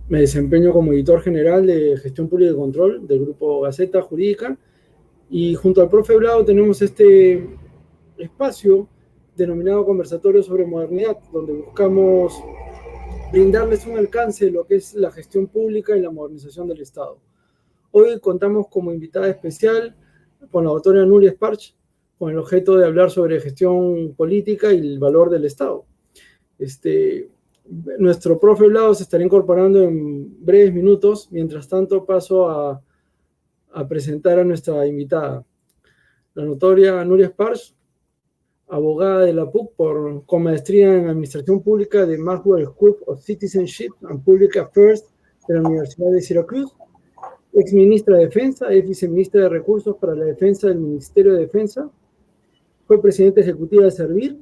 Me desempeño como editor general de Gestión Pública y Control del Grupo Gaceta Jurídica y junto al profe Blado tenemos este espacio denominado Conversatorio sobre Modernidad, donde buscamos brindarles un alcance de lo que es la gestión pública y la modernización del Estado. Hoy contamos como invitada especial con la doctora Nuria Sparch, con el objeto de hablar sobre gestión política y el valor del Estado. Nuestro profe Blado se estará incorporando en breves minutos. Mientras tanto, paso a presentar a nuestra invitada, la notoria Nuria Sparch, abogada de la PUC con maestría en Administración Pública de Maxwell School of Citizenship and Public Affairs de la Universidad de Syracuse, ex ministra de Defensa, ex viceministra de Recursos para la Defensa del Ministerio de Defensa, fue presidenta ejecutiva de Servir,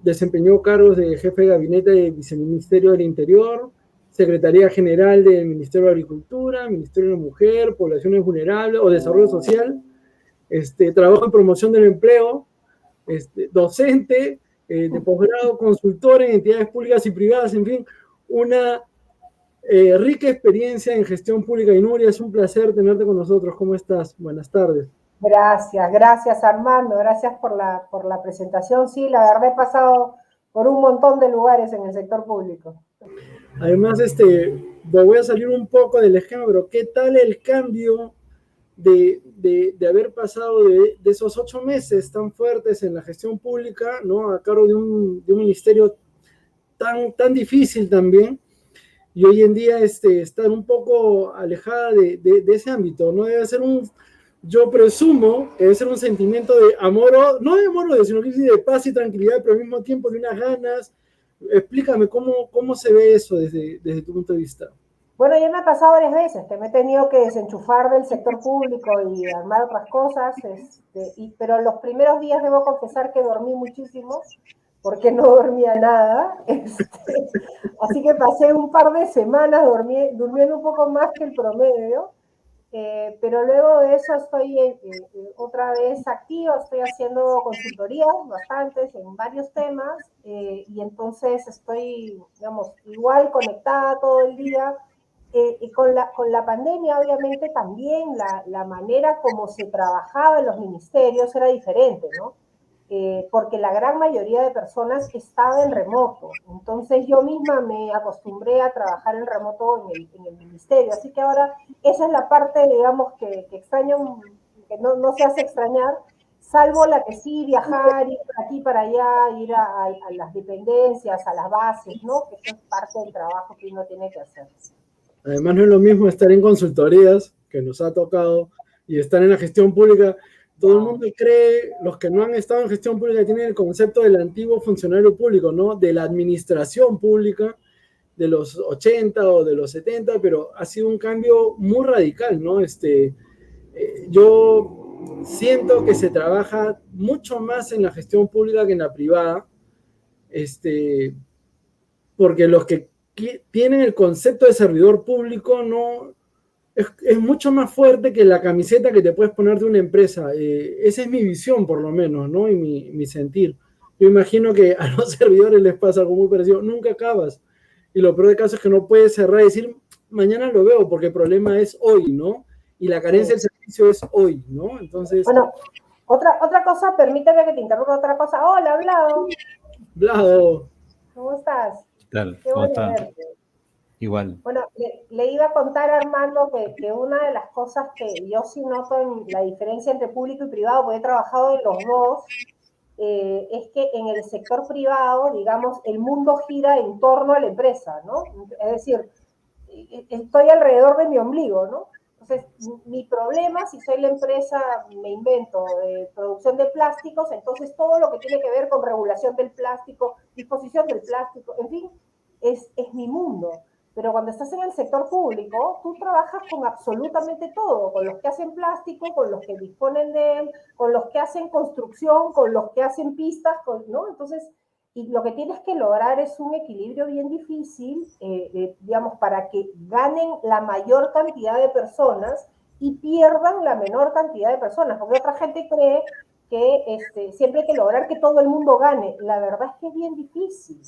desempeñó cargos de jefe de gabinete del Viceministerio del Interior, Secretaría General del Ministerio de Agricultura, Ministerio de la Mujer, Poblaciones Vulnerables o Desarrollo Social, trabajo en promoción del empleo, docente, de posgrado, consultor en entidades públicas y privadas, en fin, una rica experiencia en gestión pública. Y Nuria, es un placer tenerte con nosotros. ¿Cómo estás? Buenas tardes. Gracias Armando, gracias por la presentación. Sí, la verdad he pasado por un montón de lugares en el sector público. Además, voy a salir un poco del esquema, pero ¿qué tal el cambio de haber pasado de esos 8 meses tan fuertes en la gestión pública, ¿no? A cargo de un ministerio tan difícil también, y hoy en día estar un poco alejada de ese ámbito, ¿no? Debe ser yo presumo que debe ser un sentimiento de amor, no de amor, sino que de paz y tranquilidad, pero al mismo tiempo de unas ganas. Explícame cómo se ve eso desde tu punto de vista. Bueno, ya me ha pasado varias veces que me he tenido que desenchufar del sector público y armar otras cosas, pero los primeros días debo confesar que dormí muchísimo, porque no dormía nada, así que pasé un par de semanas durmiendo un poco más que el promedio, pero luego de eso estoy otra vez activa, estoy haciendo consultorías bastantes en varios temas, y entonces estoy, digamos, igual conectada todo el día. Y con la pandemia, obviamente, también la manera como se trabajaba en los ministerios era diferente, ¿no? Porque la gran mayoría de personas estaba en remoto. Entonces yo misma me acostumbré a trabajar en remoto en el ministerio. Así que ahora esa es la parte, digamos, que extraño, que no se hace extrañar, salvo la que sí, viajar, ir por aquí para allá, ir a las dependencias, a las bases, ¿no? Que eso es parte del trabajo que uno tiene que hacer. Además, no es lo mismo estar en consultorías, que nos ha tocado, y estar en la gestión pública. Todo el mundo cree, los que no han estado en gestión pública tienen el concepto del antiguo funcionario público, ¿no? De la administración pública de los 80 o de los 70, pero ha sido un cambio muy radical, ¿no? Yo siento que se trabaja mucho más en la gestión pública que en la privada, porque los que tienen el concepto de servidor público no es mucho más fuerte que la camiseta que te puedes poner de una empresa. Esa es mi visión, por lo menos, ¿no? Y mi sentir. Yo imagino que a los servidores les pasa algo muy parecido. Nunca acabas. Y lo peor de caso es que no puedes cerrar y decir, mañana lo veo, porque el problema es hoy, ¿no? Y la carencia del servicio es hoy, ¿no? Entonces... Bueno, otra cosa, permíteme que te interrumpa otra cosa. Hola, Blado. Blado. ¿Cómo estás? ¿Qué tal? Qué ¿Cómo bueno está? verte. Igual. Bueno, le iba a contar a Armando que una de las cosas que yo sí noto en la diferencia entre público y privado, porque he trabajado en los dos, es que en el sector privado, digamos, el mundo gira en torno a la empresa, ¿no? Es decir, estoy alrededor de mi ombligo, ¿no? Entonces, mi problema, si soy la empresa, me invento, de producción de plásticos, entonces todo lo que tiene que ver con regulación del plástico, disposición del plástico, en fin, es mi mundo. Pero cuando estás en el sector público, tú trabajas con absolutamente todo, con los que hacen plástico, con los que disponen de él, con los que hacen construcción, con los que hacen pistas, ¿no? Entonces, y lo que tienes que lograr es un equilibrio bien difícil, digamos, para que ganen la mayor cantidad de personas y pierdan la menor cantidad de personas, porque otra gente cree que siempre hay que lograr que todo el mundo gane. La verdad es que es bien difícil.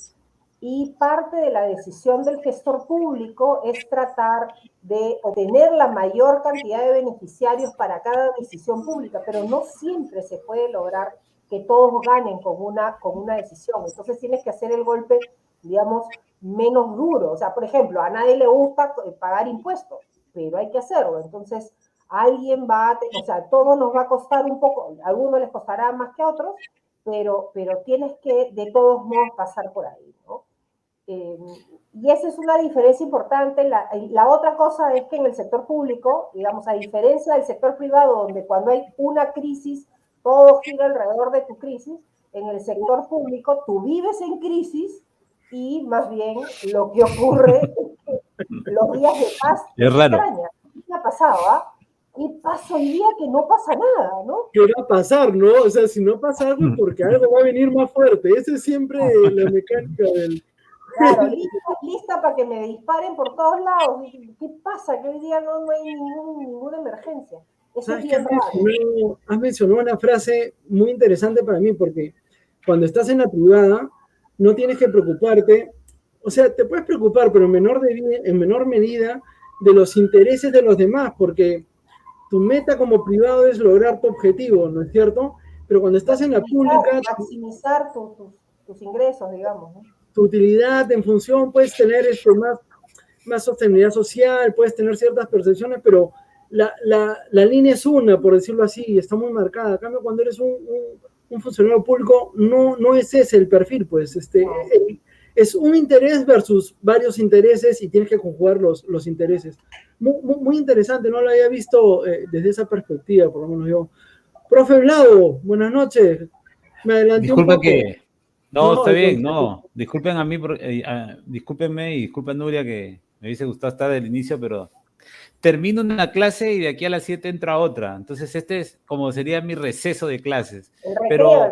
y parte de la decisión del gestor público es tratar de obtener la mayor cantidad de beneficiarios para cada decisión pública, pero no siempre se puede lograr que todos ganen con una decisión. Entonces tienes que hacer el golpe, digamos, menos duro. O sea, por ejemplo, a nadie le gusta pagar impuestos, pero hay que hacerlo. Entonces, alguien o sea, todo nos va a costar un poco, a algunos les costará más que a otros, pero tienes que de todos modos pasar por ahí, ¿no? Y esa es una diferencia importante. La otra cosa es que en el sector público, digamos, a diferencia del sector privado, donde cuando hay una crisis, todo gira alrededor de tu crisis, en el sector público tú vives en crisis y más bien lo que ocurre es que los días de paz te Es raro. extrañan. ¿Qué ha pasado? ¿Qué pasa hoy día que no pasa nada, no? ¿Qué va a pasar, no? O sea, si no pasa algo es porque algo va a venir más fuerte. Esa es siempre la mecánica del... Claro, lista para que me disparen por todos lados. ¿Qué pasa? Que hoy día no hay ninguna emergencia. Eso es ¿Sabes qué bien raro. has mencionado una frase muy interesante para mí? Porque cuando estás en la privada, no tienes que preocuparte, o sea, te puedes preocupar, pero en menor medida de los intereses de los demás, porque tu meta como privado es lograr tu objetivo, ¿no es cierto? Pero cuando estás en la pública, Maximizar tus ingresos, digamos, ¿no? tu utilidad en función, puedes tener más sostenibilidad social, puedes tener ciertas percepciones, pero la línea es una, por decirlo así, está muy marcada. En cambio, cuando eres un funcionario público, no es ese el perfil, pues. Es un interés versus varios intereses y tienes que conjugar los intereses. Muy interesante, no lo había visto desde esa perspectiva, por lo menos yo. Profe Vlado, buenas noches. Me adelanté un poco. No, está bien, no. Disculpen a mí, discúlpenme y disculpen Nuria que me hubiese gustado estar del inicio, pero termino una clase y de aquí a las 7 entra otra. Entonces este es como sería mi receso de clases. El recreo.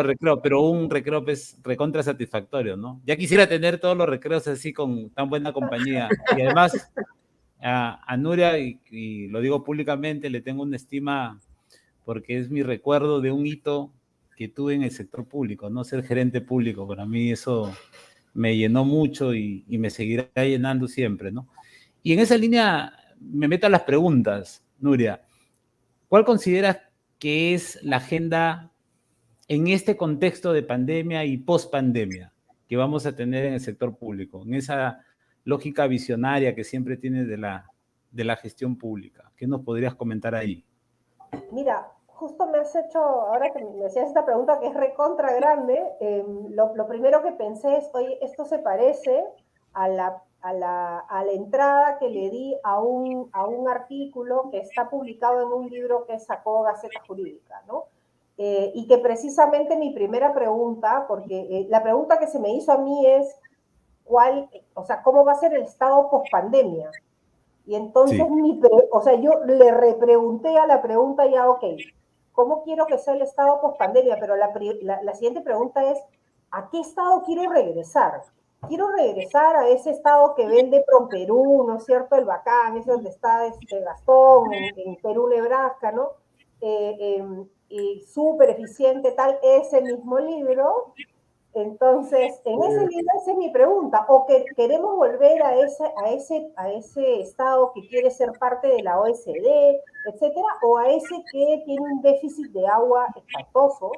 Recreo, pero un recreo pues recontra satisfactorio, ¿no? Ya quisiera tener todos los recreos así con tan buena compañía. Y además a Nuria, y lo digo públicamente, le tengo una estima porque es mi recuerdo de un hito que tuve en el sector público, ¿no? Ser gerente público, para mí eso me llenó mucho y me seguirá llenando siempre, ¿no? Y en esa línea me meto a las preguntas, Nuria. ¿Cuál consideras que es la agenda en este contexto de pandemia y post-pandemia que vamos a tener en el sector público, en esa lógica visionaria que siempre tienes de la gestión pública? ¿Qué nos podrías comentar ahí? Mira, justo me has hecho, ahora que me hacías esta pregunta que es recontra grande, lo primero que pensé es, oye, esto se parece a la entrada que le di a un artículo que está publicado en un libro que sacó Gaceta Jurídica, ¿no? Y que precisamente mi primera pregunta, porque la pregunta que se me hizo a mí es, o sea, ¿cómo va a ser el estado post-pandemia? Y entonces, sí. o sea, yo le repregunté a la pregunta ya, ok, ¿cómo quiero que sea el estado post-pandemia? Pero la siguiente pregunta es, ¿a qué estado quiero regresar? Quiero regresar a ese estado que vende PromPerú, ¿no es cierto? El Bacán, ese donde está Gastón, en Perú, Nebraska, ¿no? Y súper eficiente, tal, ese mismo libro. Entonces, en ese libro, esa es mi pregunta, o que queremos volver a ese estado que quiere ser parte de la OECD, etcétera, o a ese que tiene un déficit de agua espantoso,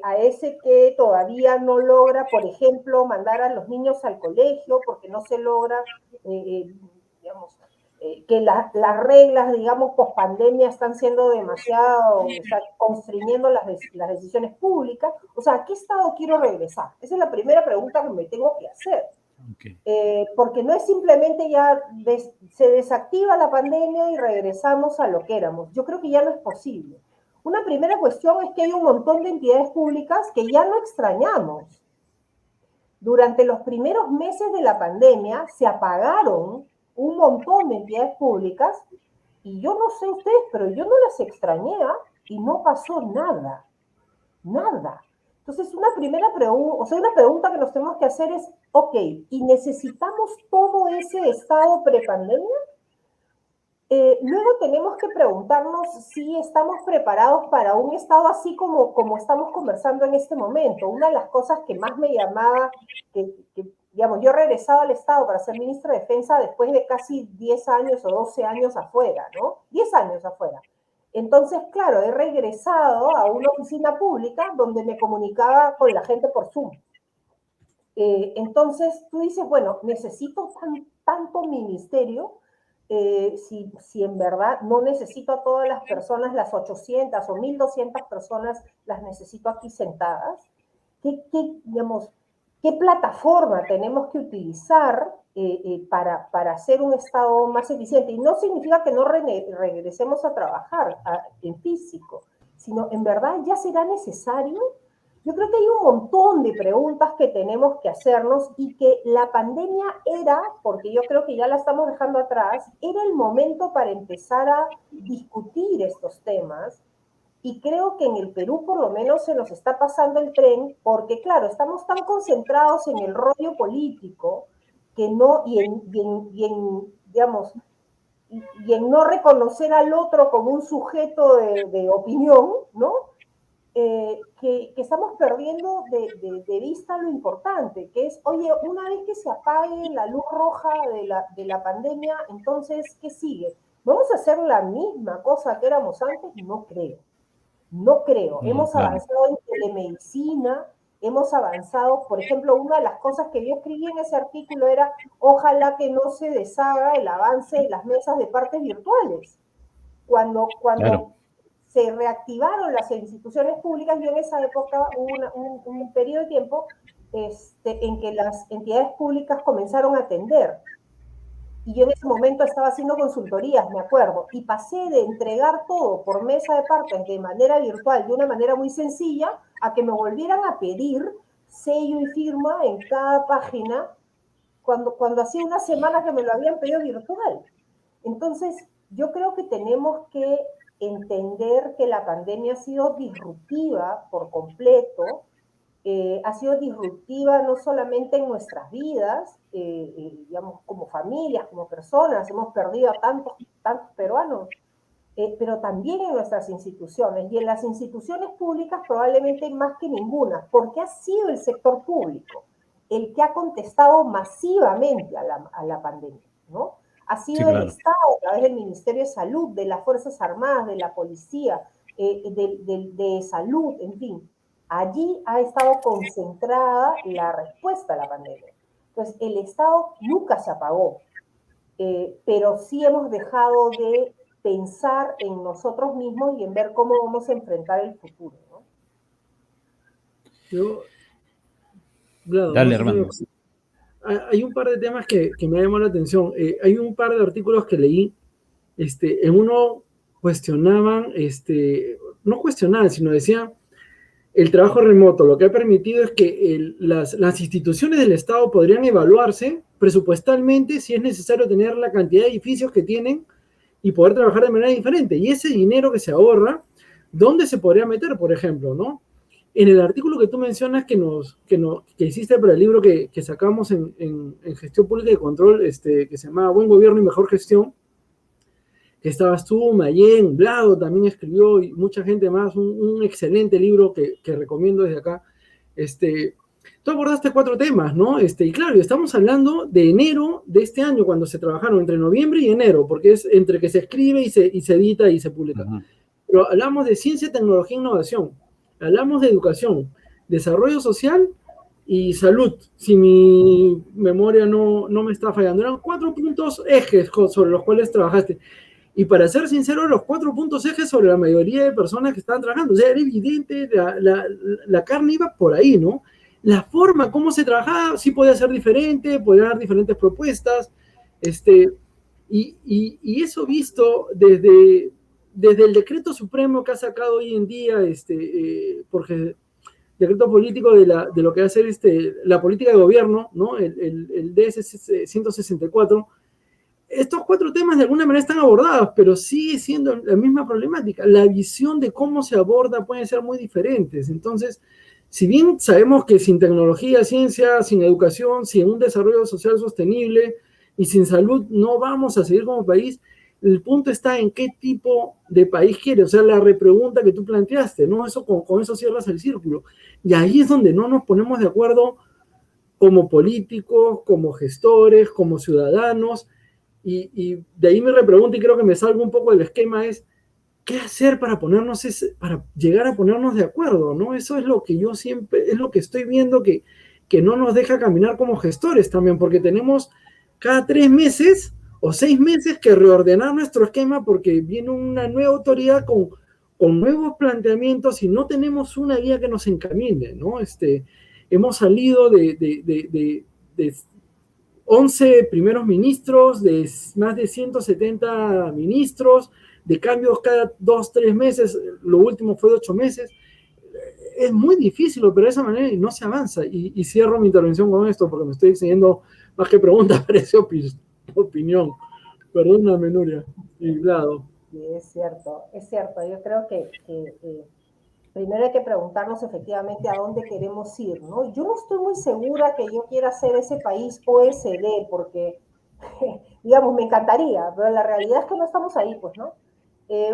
a ese que todavía no logra, por ejemplo, mandar a los niños al colegio porque no se logra, digamos, que las reglas, digamos, post pandemia están siendo demasiado, o sea, constriñendo las decisiones públicas. O sea, ¿a qué estado quiero regresar? Esa es la primera pregunta que me tengo que hacer. Okay. Porque no es simplemente ya se desactiva la pandemia y regresamos a lo que éramos. Yo creo que ya no es posible. Una primera cuestión es que hay un montón de entidades públicas que ya no extrañamos. Durante los primeros meses de la pandemia se apagaron un montón de entidades públicas y yo no sé ustedes, pero yo no las extrañé y no pasó nada. Nada. Entonces, una primera pregunta, o sea, una pregunta que nos tenemos que hacer es, ok, ¿y necesitamos todo ese estado prepandemia? Luego tenemos que preguntarnos si estamos preparados para un Estado así como estamos conversando en este momento. Una de las cosas que más me llamaba, digamos, yo he regresado al Estado para ser ministra de Defensa después de casi 10 años o 12 años afuera, ¿no? 10 años afuera. Entonces, claro, he regresado a una oficina pública donde me comunicaba con la gente por Zoom. Entonces, tú dices, bueno, necesito tanto ministerio. Si en verdad no necesito a todas las personas, las 800 o 1200 personas, las necesito aquí sentadas. Digamos, ¿qué plataforma tenemos que utilizar para hacer un Estado más eficiente? Y no significa que no regresemos a trabajar en físico, sino en verdad ya será necesario. Yo creo que hay un montón de preguntas que tenemos que hacernos y que la pandemia era, porque yo creo que ya la estamos dejando atrás, era el momento para empezar a discutir estos temas. Y creo que en el Perú por lo menos se nos está pasando el tren, porque claro, estamos tan concentrados en el rollo político que no, digamos, y en no reconocer al otro como un sujeto de opinión, ¿no? Que estamos perdiendo de vista lo importante, que es, oye, una vez que se apague la luz roja de la pandemia, entonces, ¿qué sigue? ¿Vamos a hacer la misma cosa que éramos antes? No creo. No creo. Hemos avanzado en telemedicina, hemos avanzado, por ejemplo, una de las cosas que yo escribí en ese artículo era, ojalá que no se deshaga el avance de las mesas de partes virtuales. Cuando claro, se reactivaron las instituciones públicas, yo en esa época hubo un periodo de tiempo en que las entidades públicas comenzaron a atender. Y yo en ese momento estaba haciendo consultorías, me acuerdo, y pasé de entregar todo por mesa de partes de manera virtual, de una manera muy sencilla, a que me volvieran a pedir sello y firma en cada página, cuando hacía una semana que me lo habían pedido virtual. Entonces, yo creo que tenemos que entender que la pandemia ha sido disruptiva por completo, ha sido disruptiva no solamente en nuestras vidas, digamos, como familias, como personas, hemos perdido a tantos peruanos, pero también en nuestras instituciones, y en las instituciones públicas probablemente más que ninguna, porque ha sido el sector público el que ha contestado masivamente a la pandemia, ¿no? Ha sido el Estado, a través del Ministerio de Salud, de las Fuerzas Armadas, de la Policía, de Salud, en fin. Allí ha estado concentrada la respuesta a la pandemia. Entonces, el Estado nunca se apagó, pero sí hemos dejado de pensar en nosotros mismos y en ver cómo vamos a enfrentar el futuro, ¿no? Dale, hermano. Hay un par de temas que me llamó la atención. Hay un par de artículos que leí. En uno cuestionaban, no cuestionaban, sino decían el trabajo remoto. Lo que ha permitido es que las instituciones del Estado podrían evaluarse presupuestalmente si es necesario tener la cantidad de edificios que tienen y poder trabajar de manera diferente. Y ese dinero que se ahorra, ¿dónde se podría meter, por ejemplo, no? En el artículo que tú mencionas que hiciste para el libro que sacamos en Gestión Pública y Control, que se llamaba Buen Gobierno y Mejor Gestión, que estabas tú, Mayén, Blado también escribió, y mucha gente más, un excelente libro que recomiendo desde acá. Tú abordaste 4 temas, ¿no? Y claro, estamos hablando de enero de este año, cuando se trabajaron entre noviembre y enero, porque es entre que se escribe y se edita y se publica. Uh-huh. Pero hablamos de ciencia, tecnología e innovación. Hablamos de educación, desarrollo social y salud, si mi memoria no me está fallando. Eran 4 puntos ejes sobre los cuales trabajaste. Y para ser sincero, los 4 puntos ejes sobre la mayoría de personas que estaban trabajando. O sea, era evidente, la carne iba por ahí, ¿no? La forma, cómo se trabajaba, sí podía ser diferente, podía haber diferentes propuestas. Y eso visto desde el decreto supremo que ha sacado hoy en día, porque decreto político de lo que va a ser la política de gobierno, ¿no? El DS 164, estos 4 temas de alguna manera están abordados, pero sigue siendo la misma problemática. La visión de cómo se aborda puede ser muy diferentes. Entonces, si bien sabemos que sin tecnología, ciencia, sin educación, sin un desarrollo social sostenible y sin salud no vamos a seguir como país, El punto está en qué tipo de país quieres, o sea, la repregunta que tú planteaste, ¿no? Eso con eso cierras el círculo. Y ahí es donde no nos ponemos de acuerdo como políticos, como gestores, como ciudadanos, y de ahí mi repregunta, y creo que me salgo un poco del esquema, es ¿qué hacer para para llegar a ponernos de acuerdo, ¿no? Eso es lo que yo siempre, es lo que estoy viendo que no nos deja caminar como gestores también, porque tenemos cada 3 meses o 6 meses que reordenar nuestro esquema porque viene una nueva autoridad con nuevos planteamientos y no tenemos una guía que nos encamine, ¿no? Hemos salido de 11 primeros ministros, de más de 170 ministros, de cambios cada 2, 3 meses, lo último fue de 8 meses. Es muy difícil operar de esa manera y no se avanza. Y cierro mi intervención con esto porque me estoy extendiendo más que pregunta, parece opinión. Perdóname, Nuria. Y Vlado. Sí, es cierto, es cierto. Yo creo que primero hay que preguntarnos efectivamente a dónde queremos ir, ¿no? Yo no estoy muy segura que yo quiera ser ese país OECD, porque, digamos, me encantaría, pero la realidad es que no estamos ahí, pues, ¿no?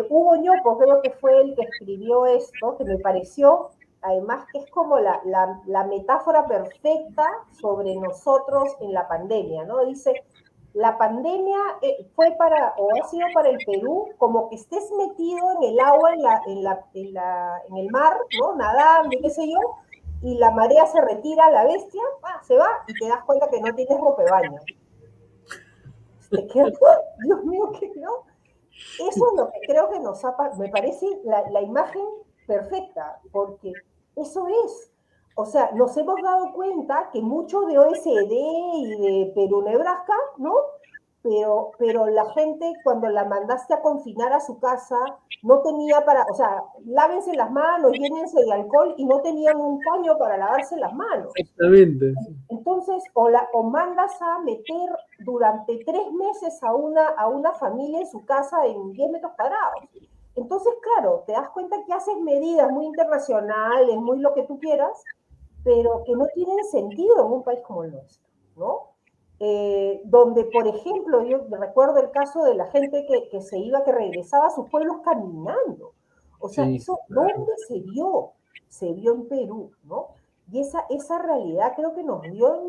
Hugo Ñopo creo que fue el que escribió esto, que me pareció, además, que es como la metáfora perfecta sobre nosotros en la pandemia, ¿no? Dice, la pandemia fue o ha sido para el Perú como que estés metido en el agua, en el mar, ¿no? Nadando y qué sé yo, y la marea se retira, la bestia, se va y te das cuenta que no tienes ropebaño. Te quedas, Dios mío, ¿qué no? Eso es lo que creo que me parece la imagen perfecta, porque eso es. O sea, nos hemos dado cuenta que mucho de OECD y de Perú Nebraska, ¿no? Pero la gente cuando la mandaste a confinar a su casa no tenía o sea, lávense las manos, llénense de alcohol y no tenían un paño para lavarse las manos. Exactamente. Entonces, o mandas a meter durante 3 meses a una familia en su casa en 10 metros cuadrados. Entonces, claro, te das cuenta que haces medidas muy internacionales, muy lo que tú quieras, pero que no tienen sentido en un país como el nuestro, ¿no? Donde, por ejemplo, yo recuerdo el caso de la gente que se iba, que regresaba a sus pueblos caminando. O sea, Sí, ¿eso claro. dónde se vio? Se vio en Perú, ¿no? Y esa realidad creo que nos dio,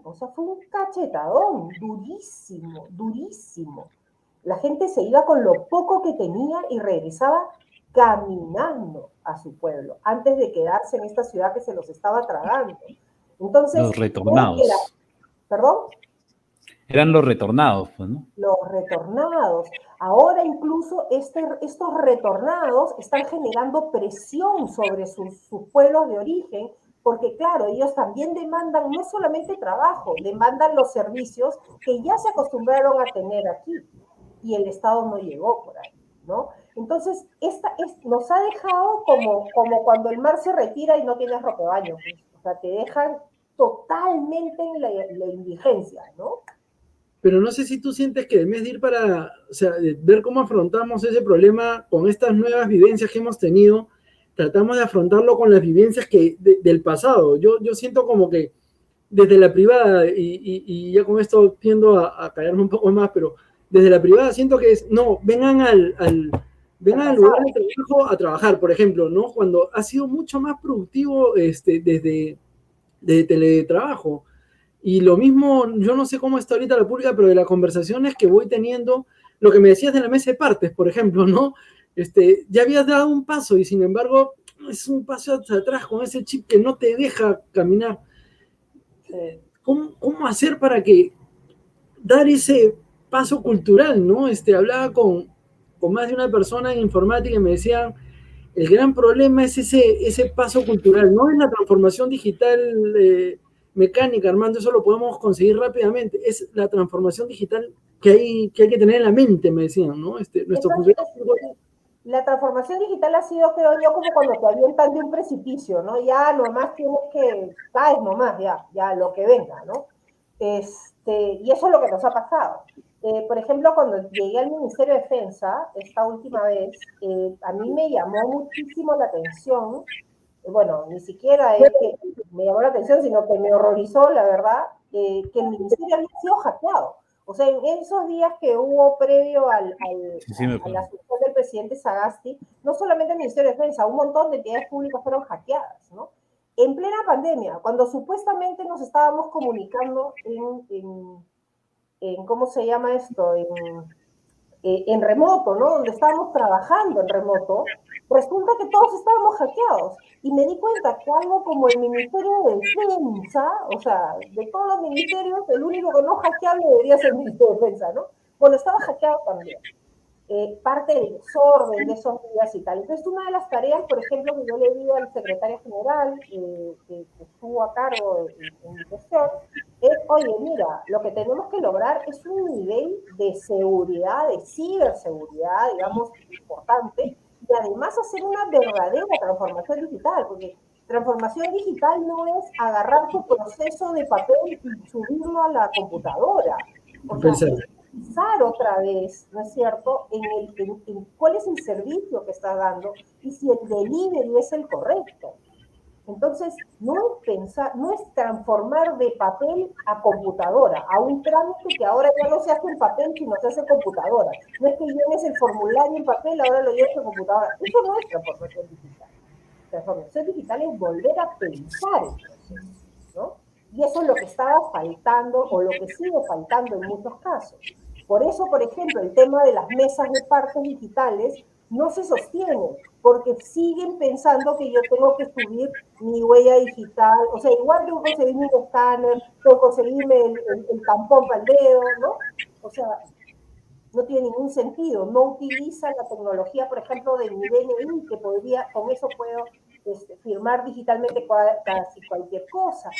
o sea, fue un cachetadón durísimo, durísimo. La gente se iba con lo poco que tenía y regresaba caminando a su pueblo, antes de quedarse en esta ciudad que se los estaba tragando. Entonces, Los retornados. ¿perdón? Eran los retornados, pues, ¿no? Los retornados. Ahora incluso estos retornados están generando presión sobre sus pueblos de origen, porque claro, ellos también demandan no solamente trabajo, demandan los servicios que ya se acostumbraron a tener aquí y el Estado no llegó por ahí, ¿no? Entonces, nos ha dejado como cuando el mar se retira y no tienes ropebaño, pues. O sea, te dejan totalmente en la indigencia, ¿no? Pero no sé si tú sientes que en vez de ir para, o sea, de ver cómo afrontamos ese problema con estas nuevas vivencias que hemos tenido, tratamos de afrontarlo con las vivencias del pasado. Yo siento como que desde la privada, y ya con esto tiendo a callarme un poco más, pero desde la privada siento que es, no, vengan vengan al lugar de trabajo a trabajar, por ejemplo, ¿no? Cuando ha sido mucho más productivo desde teletrabajo. Y lo mismo, yo no sé cómo está ahorita la pública, pero de las conversaciones que voy teniendo, lo que me decías de la mesa de partes, por ejemplo, ¿no? Ya habías dado un paso y sin embargo es un paso hacia atrás con ese chip que no te deja caminar. Sí. ¿Cómo hacer para que dar ese paso cultural, ¿no? Hablaba con más de una persona en informática y me decían, el gran problema es ese paso cultural, no es la transformación digital mecánica, Armando, eso lo podemos conseguir rápidamente, es la transformación digital que hay que tener en la mente, me decían, ¿no? Nuestro la transformación digital ha sido, creo yo, como cuando te avientan de un precipicio, ¿no? Ya nomás tienes que, caes nomás, ya lo que venga, ¿no? Y eso es lo que nos ha pasado. Por ejemplo, cuando llegué al Ministerio de Defensa, esta última vez, a mí me llamó muchísimo la atención, bueno, ni siquiera es que me llamó la atención, sino que me horrorizó, la verdad, que el ministerio había sido hackeado. O sea, en esos días que hubo previo Sí, me a la acuerdo. asunción del presidente Sagasti, no solamente el Ministerio de Defensa, un montón de entidades públicas fueron hackeadas, ¿no? En plena pandemia, cuando supuestamente nos estábamos comunicando ¿cómo se llama esto? En remoto, ¿no? Donde estábamos trabajando en remoto, resulta que todos estábamos hackeados. Y me di cuenta que algo como el Ministerio de Defensa, o sea, de todos los ministerios, el único que no hackeable debería ser el Ministerio de Defensa, ¿no? Bueno, estaba hackeado también. Parte del desorden de esos días y tal. Entonces, una de las tareas, por ejemplo, que yo le di al secretario general, que estuvo a cargo en mi gestión, es, oye, mira, lo que tenemos que lograr es un nivel de seguridad, de ciberseguridad, digamos, importante, y además hacer una verdadera transformación digital, porque transformación digital no es agarrar tu proceso de papel y subirlo a la computadora. O sea, Pensar. es pensar otra vez, ¿no es cierto?, en cuál es el servicio que está dando y si el delivery es el correcto. Entonces, no es pensar, no es transformar de papel a computadora, a un trámite que ahora ya no se hace en papel, sino se hace en computadora. No es que llenes el formulario en papel, ahora lo lleves en computadora. Eso no es transformación digital. Transformación digital es volver a pensar el proceso, ¿no? Y eso es lo que estaba faltando o lo que sigue faltando en muchos casos. Por eso, por ejemplo, el tema de las mesas de partes digitales no se sostiene, porque siguen pensando que yo tengo que subir mi huella digital, o sea, igual tengo que conseguirme un escáner, tengo que conseguirme el tampón para el dedo, ¿no? O sea, no tiene ningún sentido, no utiliza la tecnología, por ejemplo, de mi DNI, que podría, con eso puedo firmar digitalmente casi cualquier cosa.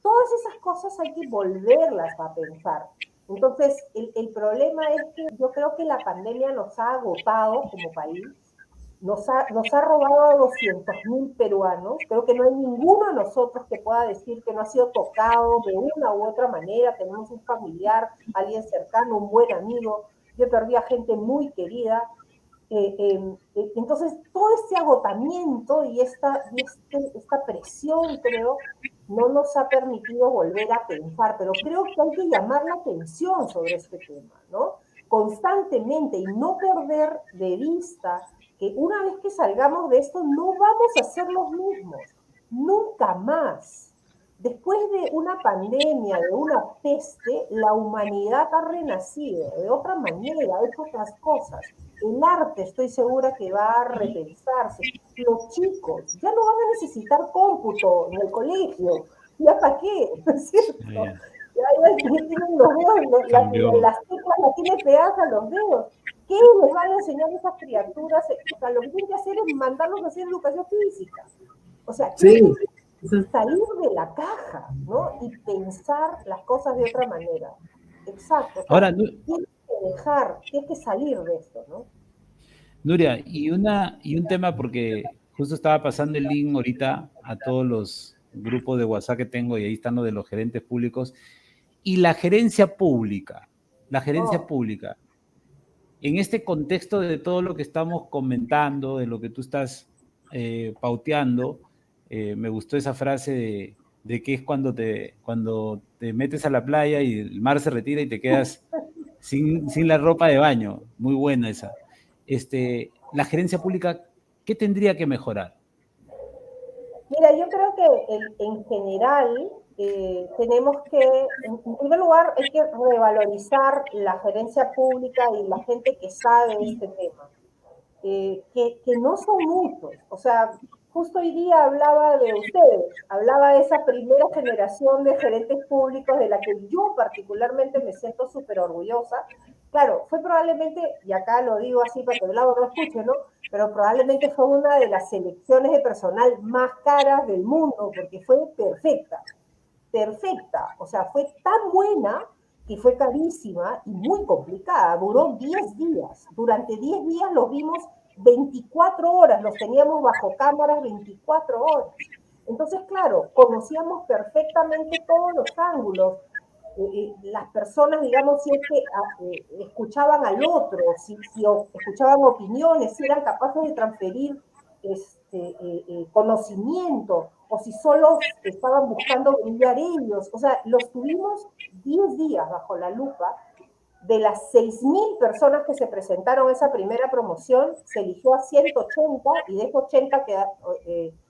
Todas esas cosas hay que volverlas a pensar. Entonces, el problema es que yo creo que la pandemia nos ha agotado como país, nos ha robado a 200.000 peruanos. Creo que no hay ninguno de nosotros que pueda decir que no ha sido tocado de una u otra manera. Tenemos un familiar, alguien cercano, un buen amigo. Yo perdí a gente muy querida. Entonces, todo este agotamiento y esta presión, creo, no nos ha permitido volver a pensar, pero creo que hay que llamar la atención sobre este tema, ¿no? Constantemente y no perder de vista que una vez que salgamos de esto no vamos a ser los mismos, nunca más. Después de una pandemia, de una peste, la humanidad ha renacido de otra manera, ha hecho otras cosas. El arte, estoy segura que va a repensarse. Los chicos ya no van a necesitar cómputo en el colegio. ¿Ya para qué? ¿No es cierto? Ya Ya tienen los dedos, cambió. las teclas las tienen pegadas a los dedos. ¿Qué les van a enseñar a esas criaturas? O sea, lo que tienen que hacer es mandarlos a hacer educación física. O sea, Sí, tienen que salir de la caja, ¿no? Y pensar las cosas de otra manera. Exacto, o sea, Ahora, tienes que salir de esto, ¿no? Nuria, y un tema porque justo estaba pasando el link ahorita a todos los grupos de WhatsApp que tengo y ahí están los de los gerentes públicos y la gerencia Oh, pública, en este contexto de todo lo que estamos comentando, de lo que tú estás pauteando, me gustó esa frase de que es cuando te metes a la playa y el mar se retira y te quedas sin la ropa de baño. Muy buena esa. La gerencia pública, ¿qué tendría que mejorar? mira, yo creo que en general tenemos que, en primer lugar, hay que revalorizar la gerencia pública y la gente que sabe de este tema. Que no son muchos. O sea, justo hoy día hablaba de ustedes, hablaba de esa primera generación de gerentes públicos de la que yo particularmente me siento súper orgullosa. Claro, fue probablemente, y acá lo digo así para que el lado no escuche, ¿no? Pero probablemente fue una de las selecciones de personal más caras del mundo, porque fue perfecta, perfecta. O sea, fue tan buena que fue carísima y muy complicada. Duró 10 días. Durante 10 días los vimos 24 horas, los teníamos bajo cámaras 24 horas. Entonces, claro, conocíamos perfectamente todos los ángulos. Las personas, digamos, si es que escuchaban al otro, si escuchaban opiniones, si eran capaces de transferir conocimiento, o si solo estaban buscando brillar ellos. O sea, los tuvimos 10 días bajo la lupa de las 6.000 personas que se presentaron a esa primera promoción, se eligió a 180 y de esos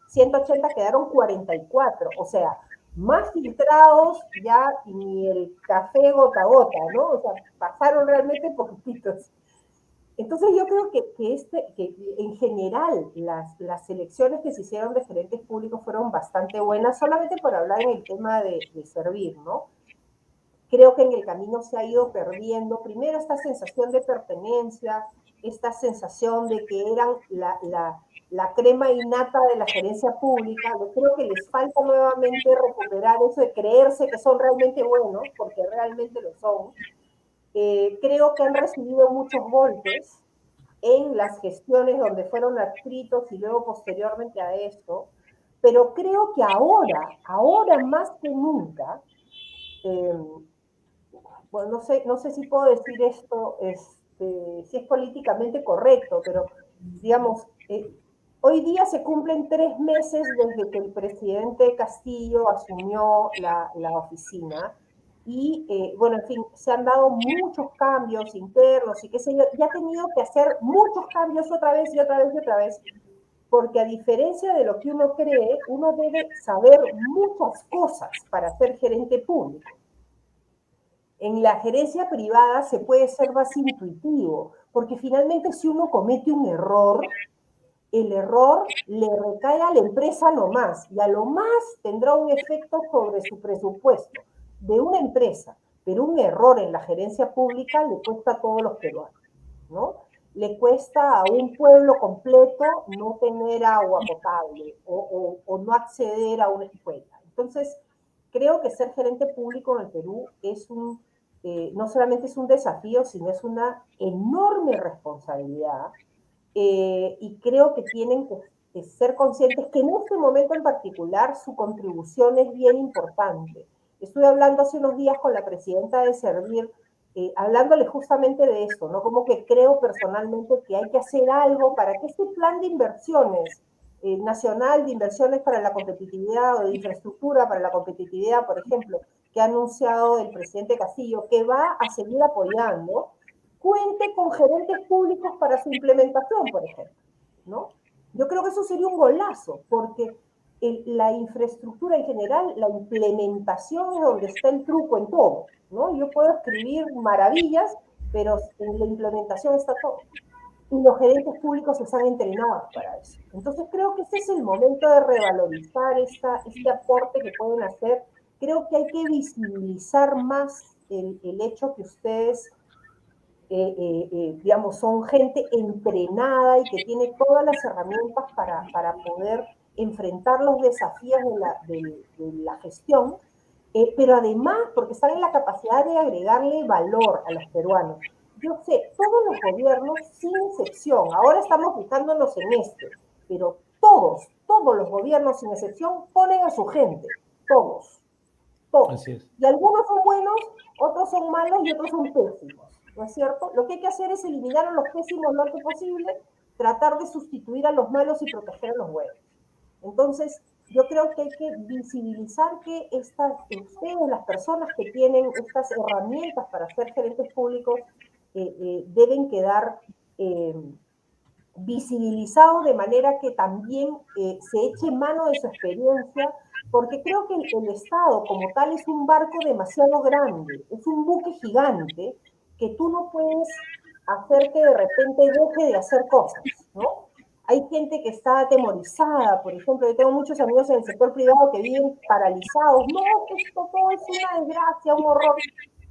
180 quedaron 44. O sea, más filtrados ya ni el café gota a gota, ¿no? O sea, pasaron realmente poquititos. Entonces yo creo que en general las elecciones que se hicieron de gerentes públicos fueron bastante buenas, solamente por hablar en el tema de servir, ¿no? Creo que en el camino se ha ido perdiendo, primero, esta sensación de pertenencia, esta sensación de que eran la crema innata de la gerencia pública. Yo creo que les falta nuevamente recuperar eso de creerse que son realmente buenos, porque realmente lo son. Creo que han recibido muchos golpes en las gestiones donde fueron adscritos y luego posteriormente a esto, pero creo que ahora más que nunca, bueno, no sé si puedo decir esto, si es políticamente correcto, pero digamos, hoy día se cumplen 3 meses desde que el presidente Castillo asumió la oficina y, bueno, en fin, se han dado muchos cambios internos y qué sé yo, y ha tenido que hacer muchos cambios otra vez y otra vez y otra vez, porque a diferencia de lo que uno cree, uno debe saber muchas cosas para ser gerente público. En la gerencia privada se puede ser más intuitivo, porque finalmente si uno comete un error, el error le recae a la empresa nomás, y a lo más tendrá un efecto sobre su presupuesto de una empresa, pero un error en la gerencia pública le cuesta a todos los peruanos, ¿no? Le cuesta a un pueblo completo no tener agua potable o no acceder a una escuela. Entonces, creo que ser gerente público en el Perú es no solamente es un desafío, sino es una enorme responsabilidad, y creo que tienen que ser conscientes que en este momento en particular su contribución es bien importante. Estuve hablando hace unos días con la presidenta de Servir, hablándole justamente de esto, ¿no? Como que creo personalmente que hay que hacer algo para que este plan de inversiones nacional, de inversiones para la competitividad o de infraestructura para la competitividad, por ejemplo, que ha anunciado el presidente Castillo, que va a seguir apoyando, cuente con gerentes públicos para su implementación, por ejemplo, ¿no? Yo creo que eso sería un golazo, porque la infraestructura en general, la implementación es donde está el truco en todo, ¿no? Yo puedo escribir maravillas, pero en la implementación está todo. Y los gerentes públicos están entrenados para eso. Entonces creo que este es el momento de revalorizar este aporte que pueden hacer. Creo que hay que visibilizar más el hecho que ustedes digamos, son gente entrenada y que tiene todas las herramientas para poder enfrentar los desafíos de la gestión, pero además porque están en la capacidad de agregarle valor a los peruanos. Yo sé, todos los gobiernos, sin excepción, ahora estamos fijándonos en pero todos los gobiernos, sin excepción, ponen a su gente, todos. Así es. Y algunos son buenos, otros son malos y otros son pésimos, ¿no es cierto? Lo que hay que hacer es eliminar a los pésimos lo antes posible, tratar de sustituir a los malos y proteger a los buenos. Entonces, yo creo que hay que visibilizar que ustedes, las personas que tienen estas herramientas para ser gerentes públicos, deben quedar visibilizados de manera que también se eche mano de su experiencia, porque creo que el Estado como tal es un barco demasiado grande, es un buque gigante que tú no puedes hacer que de repente deje de hacer cosas, ¿no? Hay gente que está atemorizada, por ejemplo, yo tengo muchos amigos en el sector privado que viven paralizados, no, esto todo es una desgracia, un horror.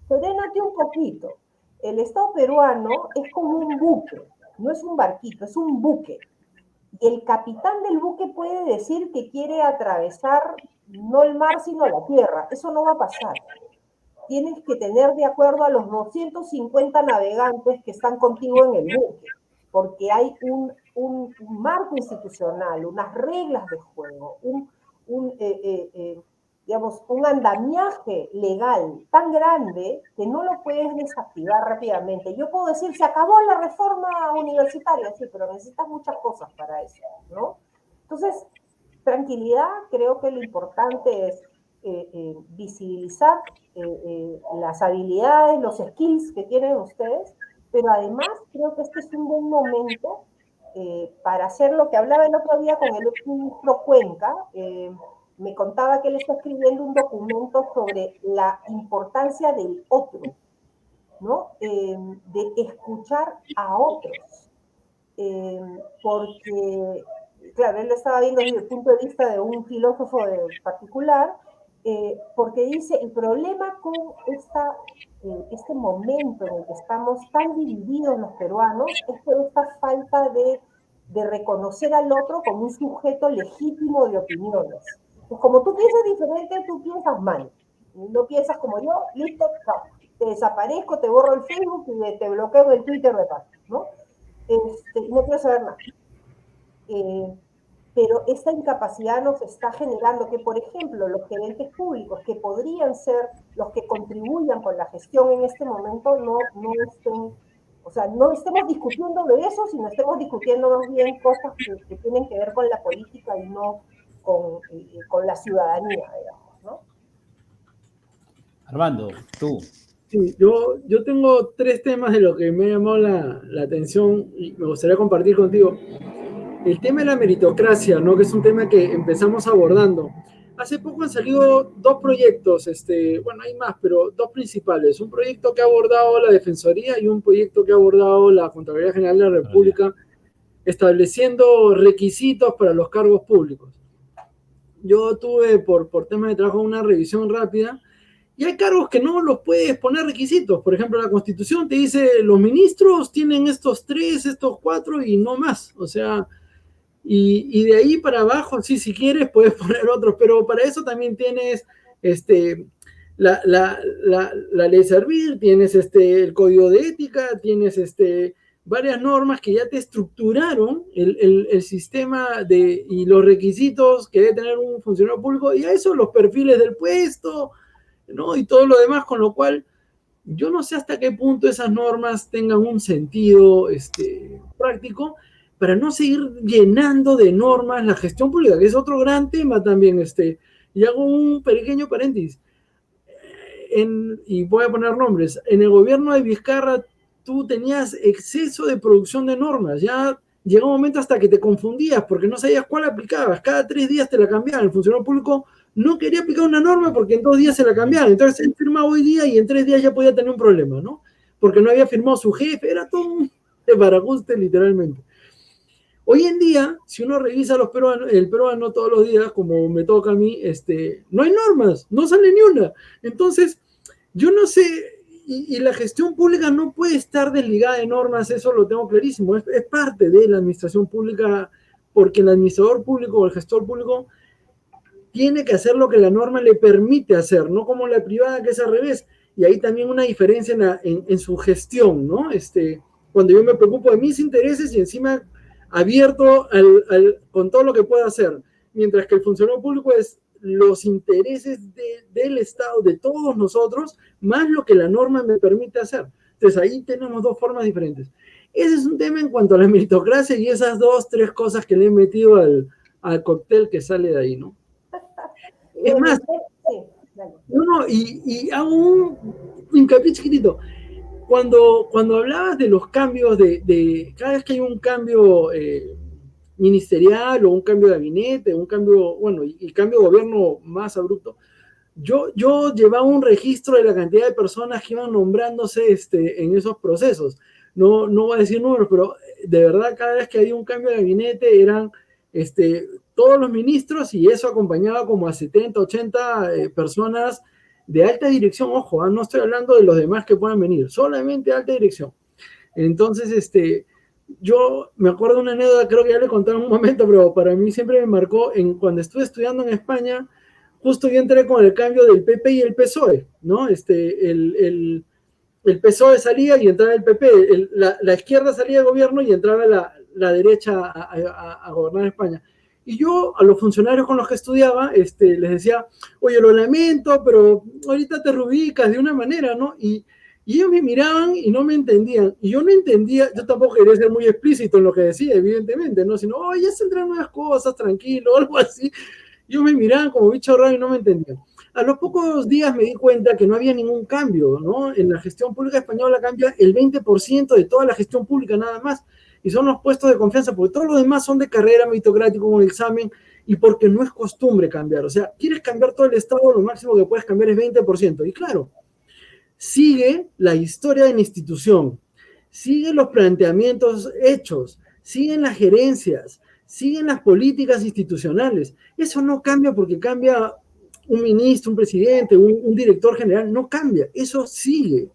Serénate un poquito. El Estado peruano es como un buque, no es un barquito, es un buque. Y el capitán del buque puede decir que quiere atravesar no el mar, sino la tierra. Eso no va a pasar. Tienes que tener de acuerdo a los 250 navegantes que están contigo en el buque, porque hay un marco institucional, unas reglas de juego, digamos, un andamiaje legal tan grande que no lo puedes desactivar rápidamente. Yo puedo decir, se acabó la reforma universitaria, sí, pero necesitas muchas cosas para eso, ¿no? Entonces, tranquilidad, creo que lo importante es visibilizar las habilidades, los skills que tienen ustedes, pero además creo que este es un buen momento para hacer lo que hablaba el otro día con el exministro Cuenca. Me contaba que él está escribiendo un documento sobre la importancia del otro, ¿no? De escuchar a otros. Porque, claro, él lo estaba viendo desde el punto de vista de un filósofo particular, porque dice, el problema con este momento en el que estamos tan divididos los peruanos es por esta falta de reconocer al otro como un sujeto legítimo de opiniones. Pues como tú piensas diferente, tú piensas mal. No piensas como yo, listo, chao. Te desaparezco, te borro el Facebook y te bloqueo el Twitter de paso, ¿no? No quiero saber nada. Pero esta incapacidad nos está generando que, por ejemplo, los gerentes públicos, que podrían ser los que contribuyan con la gestión en este momento, no estén, o sea, no estemos discutiendo de eso, sino estemos discutiendo más bien cosas que tienen que ver con la política y no con la ciudadanía, digamos, ¿no? Armando, tú. Sí, yo tengo 3 temas de lo que me ha llamado la atención y me gustaría compartir contigo. El tema de la meritocracia, ¿no? Que es un tema que empezamos abordando. Hace poco han salido 2 proyectos, bueno, hay más, pero 2 principales. Un proyecto que ha abordado la Defensoría y un proyecto que ha abordado la Contraloría General de la República, estableciendo requisitos para los cargos públicos. Yo tuve, por tema de trabajo, una revisión rápida. Y hay cargos que no los puedes poner requisitos. Por ejemplo, la Constitución te dice, los ministros tienen estos 3, estos 4 y no más. O sea, y de ahí para abajo, sí, si quieres, puedes poner otros. Pero para eso también tienes la ley servil, tienes el código de ética, tienes varias normas que ya te estructuraron el sistema y los requisitos que debe tener un funcionario público. Y a eso los perfiles del puesto, ¿no? Y todo lo demás, con lo cual yo no sé hasta qué punto esas normas tengan un sentido práctico para no seguir llenando de normas la gestión pública, que es otro gran tema también. Y hago un pequeño paréntesis. Y voy a poner nombres. En el gobierno de Vizcarra tú tenías exceso de producción de normas. Ya llegó un momento hasta que te confundías porque no sabías cuál aplicabas. Cada 3 días te la cambiaban. El funcionario público no quería aplicar una norma porque en 2 días se la cambiaban. Entonces él firmaba hoy día y en 3 días ya podía tener un problema, ¿no? Porque no había firmado su jefe, era todo un desbarajuste literalmente. Hoy en día, si uno revisa el peruano todos los días, como me toca a mí, no hay normas, no sale ni una. Entonces, yo no sé, y la gestión pública no puede estar desligada de normas, eso lo tengo clarísimo, es parte de la administración pública, porque el administrador público o el gestor público tiene que hacer lo que la norma le permite hacer, no como la privada, que es al revés. Y ahí también una diferencia en su gestión, ¿no? Cuando yo me preocupo de mis intereses y encima abierto con todo lo que pueda hacer, mientras que el funcionario público es los intereses del Estado, de todos nosotros, más lo que la norma me permite hacer. Entonces ahí tenemos 2 formas diferentes. Ese es un tema en cuanto a la meritocracia y esas 2, 3 cosas que le he metido al cóctel que sale de ahí, ¿no? Es más, y hago un hincapié chiquitito. Cuando hablabas de los cambios cada vez que hay un cambio ministerial o un cambio de gabinete, un cambio, bueno, y cambio de gobierno más abrupto, yo llevaba un registro de la cantidad de personas que iban nombrándose en esos procesos. No voy a decir números, pero de verdad cada vez que había un cambio de gabinete eran todos los ministros, y eso acompañaba como a 70, 80 personas de alta dirección. Ojo, no estoy hablando de los demás que puedan venir, solamente alta dirección. Entonces, yo me acuerdo de una anécdota, creo que ya le conté en un momento, pero para mí siempre me marcó, cuando estuve estudiando en España, justo yo entré con el cambio del PP y el PSOE, ¿no? El PSOE salía y entraba el PP, la izquierda salía del gobierno y entraba la derecha a gobernar España. Y yo a los funcionarios con los que estudiaba les decía, oye, lo lamento, pero ahorita te reubicas de una manera, ¿no? Y ellos me miraban y no me entendían. Y yo no entendía, yo tampoco quería ser muy explícito en lo que decía, evidentemente, ¿no? Sino, oye, ya saldrán nuevas cosas, tranquilo, algo así. Ellos me miraban como bicho raro y no me entendían. A los pocos días me di cuenta que no había ningún cambio, ¿no? En la gestión pública española cambia el 20% de toda la gestión pública nada más, y son los puestos de confianza, porque todos los demás son de carrera meritocrático, un examen, y porque no es costumbre cambiar. O sea, quieres cambiar todo el Estado, lo máximo que puedes cambiar es 20%. Y claro, sigue la historia de la institución, sigue los planteamientos hechos, siguen las gerencias, siguen las políticas institucionales. Eso no cambia porque cambia un ministro, un presidente, un director general, no cambia, eso sigue,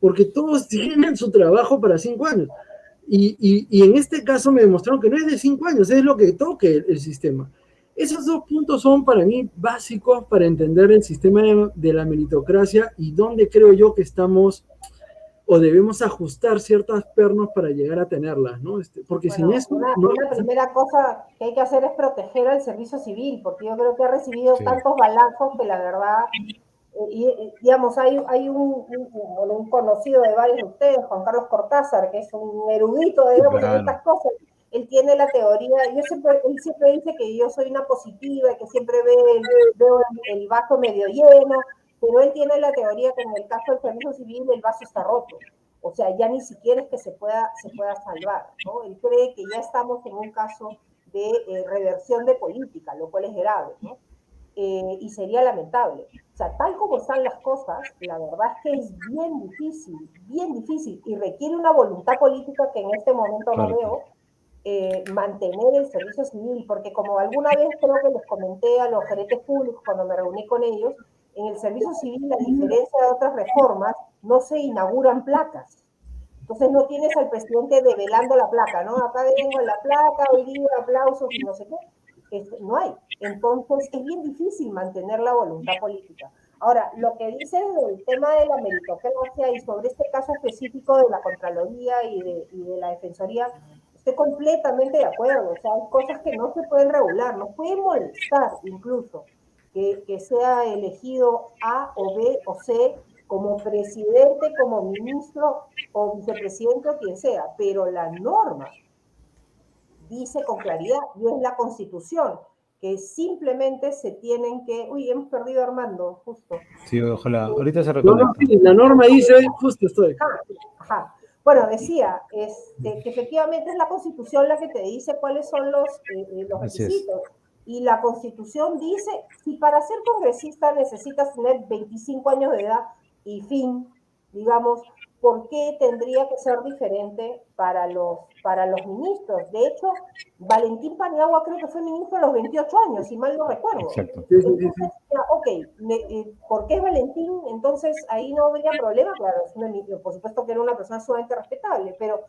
porque todos tienen su trabajo para 5 años. Y en este caso me demostraron que no es de 5 años, es lo que toque el sistema. Esos dos puntos son para mí básicos para entender el sistema de la meritocracia y dónde creo yo que estamos o debemos ajustar ciertas pernos para llegar a tenerlas, ¿no? Porque Bueno, sin eso... una primera cosa que hay que hacer es proteger al servicio civil, porque yo creo que ha recibido tantos balazos que la verdad, digamos, hay un conocido de varios de ustedes, Juan Carlos Cortázar, que es un erudito, digamos, en estas cosas. Él tiene la teoría, él siempre dice que yo soy una positiva y que siempre veo el vaso medio lleno, pero él tiene la teoría que en el caso del servicio civil el vaso está roto. O sea, ya ni siquiera es que se pueda salvar, ¿no? Él cree que ya estamos en un caso de reversión de política, lo cual es grave, ¿no? Y sería lamentable. O sea, tal como están las cosas, la verdad es que es bien difícil, y requiere una voluntad política que en este momento no veo, mantener el servicio civil, porque como alguna vez creo que les comenté a los gerentes públicos cuando me reuní con ellos, en el servicio civil, a diferencia de otras reformas, no se inauguran placas. Entonces no tienes al presidente develando la placa, ¿no? Acá vengo en la placa, hoy día aplausos y no sé qué. No hay. Entonces es bien difícil mantener la voluntad política. Ahora, lo que dice del tema de la meritocracia y sobre este caso específico de la Contraloría y de la Defensoría, estoy completamente de acuerdo. O sea, hay cosas que no se pueden regular, nos puede molestar incluso que sea elegido A o B o C como presidente, como ministro o vicepresidente o quien sea, pero la norma dice con claridad, y es la Constitución, que simplemente se tienen que... Uy, hemos perdido a Armando, justo. Sí, ojalá. Ahorita se reconecta. No, la norma dice, justo estoy. Ajá. Bueno, decía que efectivamente es la Constitución la que te dice cuáles son los requisitos. Y la Constitución dice, si para ser congresista necesitas tener 25 años de edad y fin, digamos, ¿por qué tendría que ser diferente para los ministros? De hecho, Valentín Paniagua creo que fue ministro a los 28 años, si mal no recuerdo. Exacto. Entonces, ok, ¿por qué es Valentín? Entonces ahí no habría problema, claro, por supuesto que era una persona sumamente respetable, pero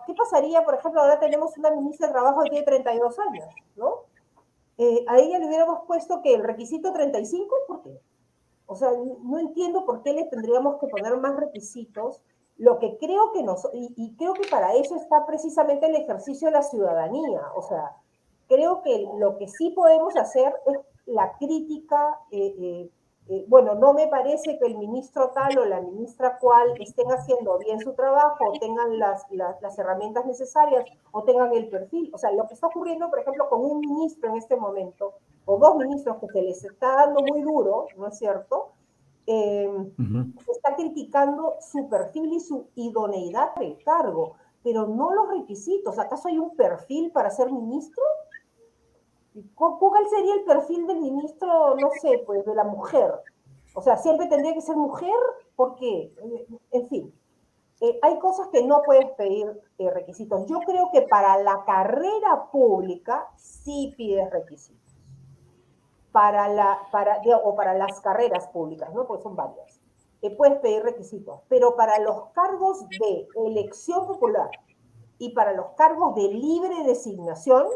¿qué pasaría, por ejemplo, ahora tenemos una ministra de Trabajo que tiene 32 años, ¿no? A ella le hubiéramos puesto que el requisito 35, ¿por qué? O sea, no entiendo por qué le tendríamos que poner más requisitos. Lo que creo que y creo que para eso está precisamente el ejercicio de la ciudadanía. O sea, creo que lo que sí podemos hacer es la crítica. Bueno, no me parece que el ministro tal o la ministra cual estén haciendo bien su trabajo, o tengan las herramientas necesarias, o tengan el perfil. O sea, lo que está ocurriendo, por ejemplo, con un ministro en este momento, o dos ministros que se les está dando muy duro, ¿no es cierto? Se está criticando su perfil y su idoneidad para el cargo, pero no los requisitos. ¿Acaso hay un perfil para ser ministro? ¿Cuál sería el perfil del ministro, no sé, pues de la mujer? O sea, ¿siempre tendría que ser mujer? ¿Por qué? En fin, hay cosas que no puedes pedir requisitos. Yo creo que para la carrera pública sí pides requisitos. Para las carreras públicas, ¿no? Porque son varias. Puedes pedir requisitos, pero para los cargos de elección popular y para los cargos de libre designación,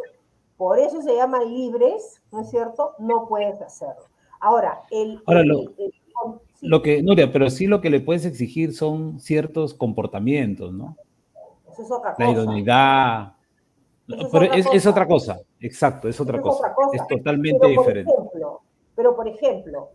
por eso se llaman libres, ¿no es cierto? No puedes hacerlo. Ahora, Nuria, pero sí lo que le puedes exigir son ciertos comportamientos, ¿no? Eso es otra cosa. La idoneidad. Pero es otra cosa, exacto, es otra cosa. Es totalmente diferente. Pero, por ejemplo,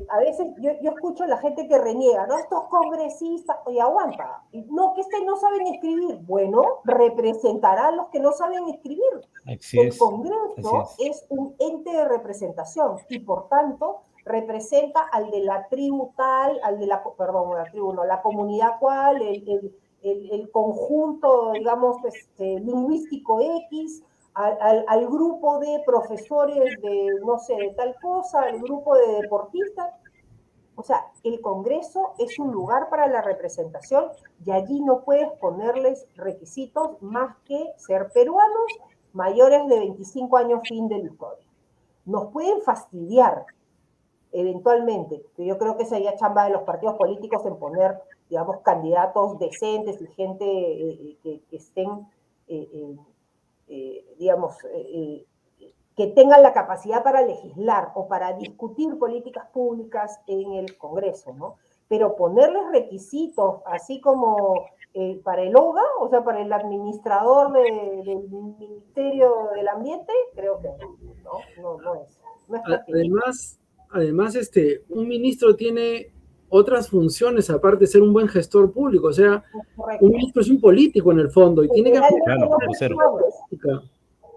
a veces yo escucho a la gente que reniega, ¿no? Estos congresistas, oye, aguanta, no, que no saben escribir. Bueno, representará a los que no saben escribir. El Congreso es un ente de representación y, por tanto, representa al de la tribu tal, al de la, perdón, la tribu no, la comunidad cual, el conjunto, digamos, lingüístico X, al grupo de profesores de, no sé, de tal cosa, al grupo de deportistas. O sea, el Congreso es un lugar para la representación y allí no puedes ponerles requisitos más que ser peruanos mayores de 25 años, fin de la historia. Nos pueden fastidiar eventualmente, pero yo creo que sería chamba de los partidos políticos en poner, digamos, candidatos decentes y gente que estén, digamos, que tengan la capacidad para legislar o para discutir políticas públicas en el Congreso, ¿no? Pero ponerles requisitos, así como para el OGA, o sea, para el administrador del Ministerio del Ambiente, creo que no es. No es además, un ministro tiene otras funciones aparte de ser un buen gestor público, o sea, un ministro es un político en el fondo y tiene que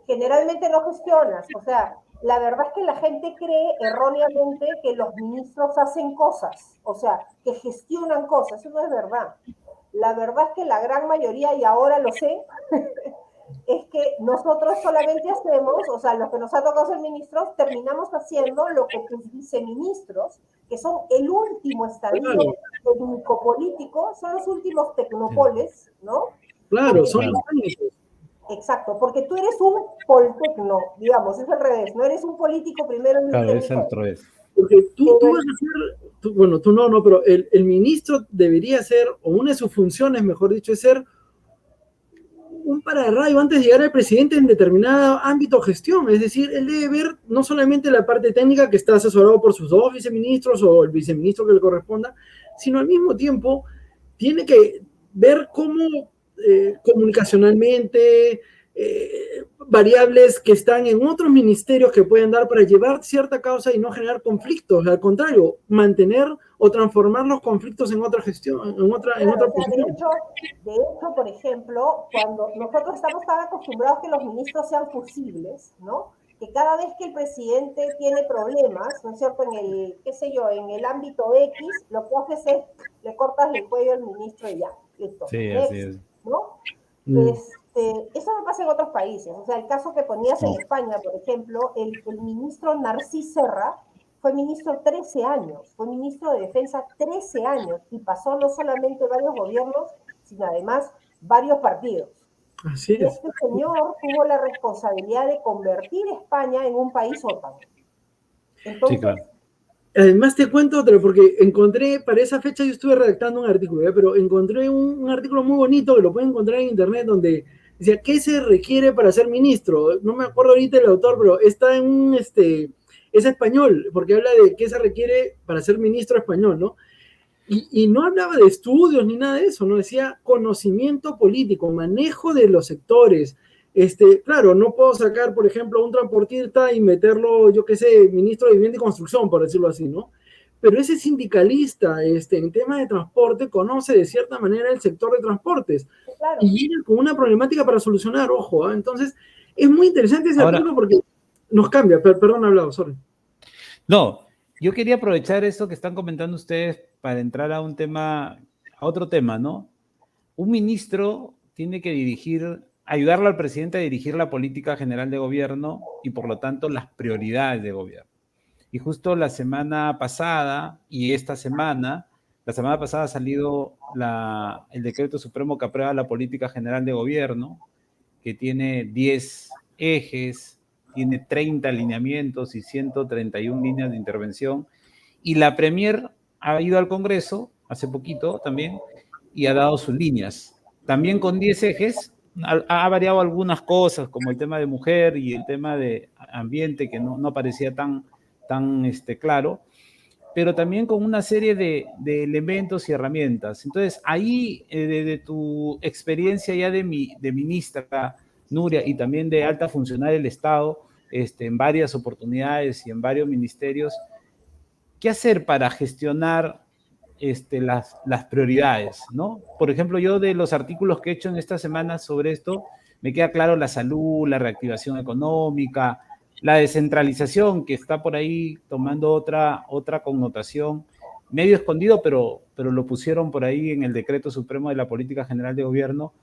generalmente no gestionas, o sea, la verdad es que la gente cree erróneamente que los ministros hacen cosas, o sea, que gestionan cosas, eso no es verdad. La verdad es que la gran mayoría, y ahora lo sé, es que nosotros solamente hacemos, o sea, los que nos ha tocado ser ministros, terminamos haciendo lo que tus viceministros, que son el último estadio técnico-político, son los últimos tecnopoles, ¿no? Claro, son los técnicos. Exacto, porque tú eres un poltecno, digamos, es al revés, no eres un político primero. Claro, es al revés. Porque tú vas a ser, bueno, tú no, pero el ministro debería ser, o una de sus funciones, mejor dicho, es ser un pararrayo antes de llegar al presidente en determinado ámbito de gestión. Es decir, él debe ver no solamente la parte técnica que está asesorado por sus dos viceministros o el viceministro que le corresponda, sino al mismo tiempo tiene que ver cómo comunicacionalmente, variables que están en otros ministerios que pueden dar para llevar cierta causa y no generar conflictos. Al contrario, mantener o transformar los conflictos en otra gestión, en otra posición. De hecho, por ejemplo, cuando nosotros estamos tan acostumbrados que los ministros sean fusibles, ¿no? Que cada vez que el presidente tiene problemas, ¿no es cierto?, en el, qué sé yo, en el ámbito X, lo que haces es, le cortas el cuello al ministro y ya, listo. Sí, así es. ¿No? Eso no pasa en otros países. O sea, el caso que ponías en España, por ejemplo, el ministro Narcís Serra fue ministro 13 años, fue ministro de Defensa 13 años y pasó no solamente varios gobiernos, sino además varios partidos. Así es. Y este señor tuvo la responsabilidad de convertir España en un país OTAN. Entonces, sí, claro. Además te cuento otra, porque encontré, para esa fecha yo estuve redactando un artículo, pero encontré un artículo muy bonito que lo pueden encontrar en internet donde decía, ¿qué se requiere para ser ministro? No me acuerdo ahorita el autor, pero está en es español, porque habla de qué se requiere para ser ministro español, ¿no? Y no hablaba de estudios ni nada de eso, ¿no? Decía conocimiento político, manejo de los sectores. Claro, no puedo sacar, por ejemplo, un transportista y meterlo, yo qué sé, ministro de Vivienda y Construcción, por decirlo así, ¿no? Pero ese sindicalista, en tema de transporte, conoce de cierta manera el sector de transportes. Claro. Y viene con una problemática para solucionar, ojo, ¿eh? Entonces, es muy interesante ese artículo porque nos cambia. Perdón, hablado, sorry. No, yo quería aprovechar esto que están comentando ustedes para entrar a otro tema, ¿no? Un ministro tiene que ayudarle al presidente a dirigir la política general de gobierno y por lo tanto las prioridades de gobierno. Y justo la semana pasada y esta semana, la semana pasada ha salido el decreto supremo que aprueba la política general de gobierno, que tiene 10 ejes, tiene 30 alineamientos y 131 líneas de intervención. Y la Premier ha ido al Congreso hace poquito también y ha dado sus líneas. También con 10 ejes, ha variado algunas cosas, como el tema de mujer y el tema de ambiente, que no parecía tan claro, pero también con una serie de elementos y herramientas. Entonces, ahí, de tu experiencia ya de ministra, Nuria, y también de alta funcionaria del Estado, en varias oportunidades y en varios ministerios, ¿qué hacer para gestionar las prioridades, ¿no? Por ejemplo, yo de los artículos que he hecho en esta semana sobre esto, me queda claro la salud, la reactivación económica, la descentralización que está por ahí tomando otra connotación, medio escondido, pero lo pusieron por ahí en el Decreto Supremo de la Política General de Gobierno,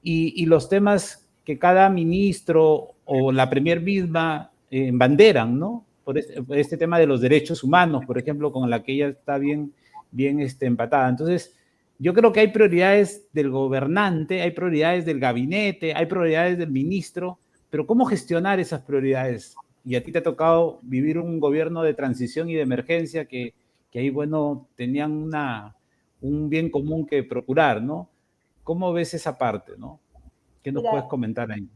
y los temas que cada ministro o la Premier misma banderan, ¿no? Por este tema de los derechos humanos, por ejemplo, con la que ella está bien empatada. Entonces, yo creo que hay prioridades del gobernante, hay prioridades del gabinete, hay prioridades del ministro, pero ¿cómo gestionar esas prioridades? Y a ti te ha tocado vivir un gobierno de transición y de emergencia que ahí, bueno, tenían un bien común que procurar, ¿no? ¿Cómo ves esa parte, no? ¿Qué nos puedes Mira, comentar ahí?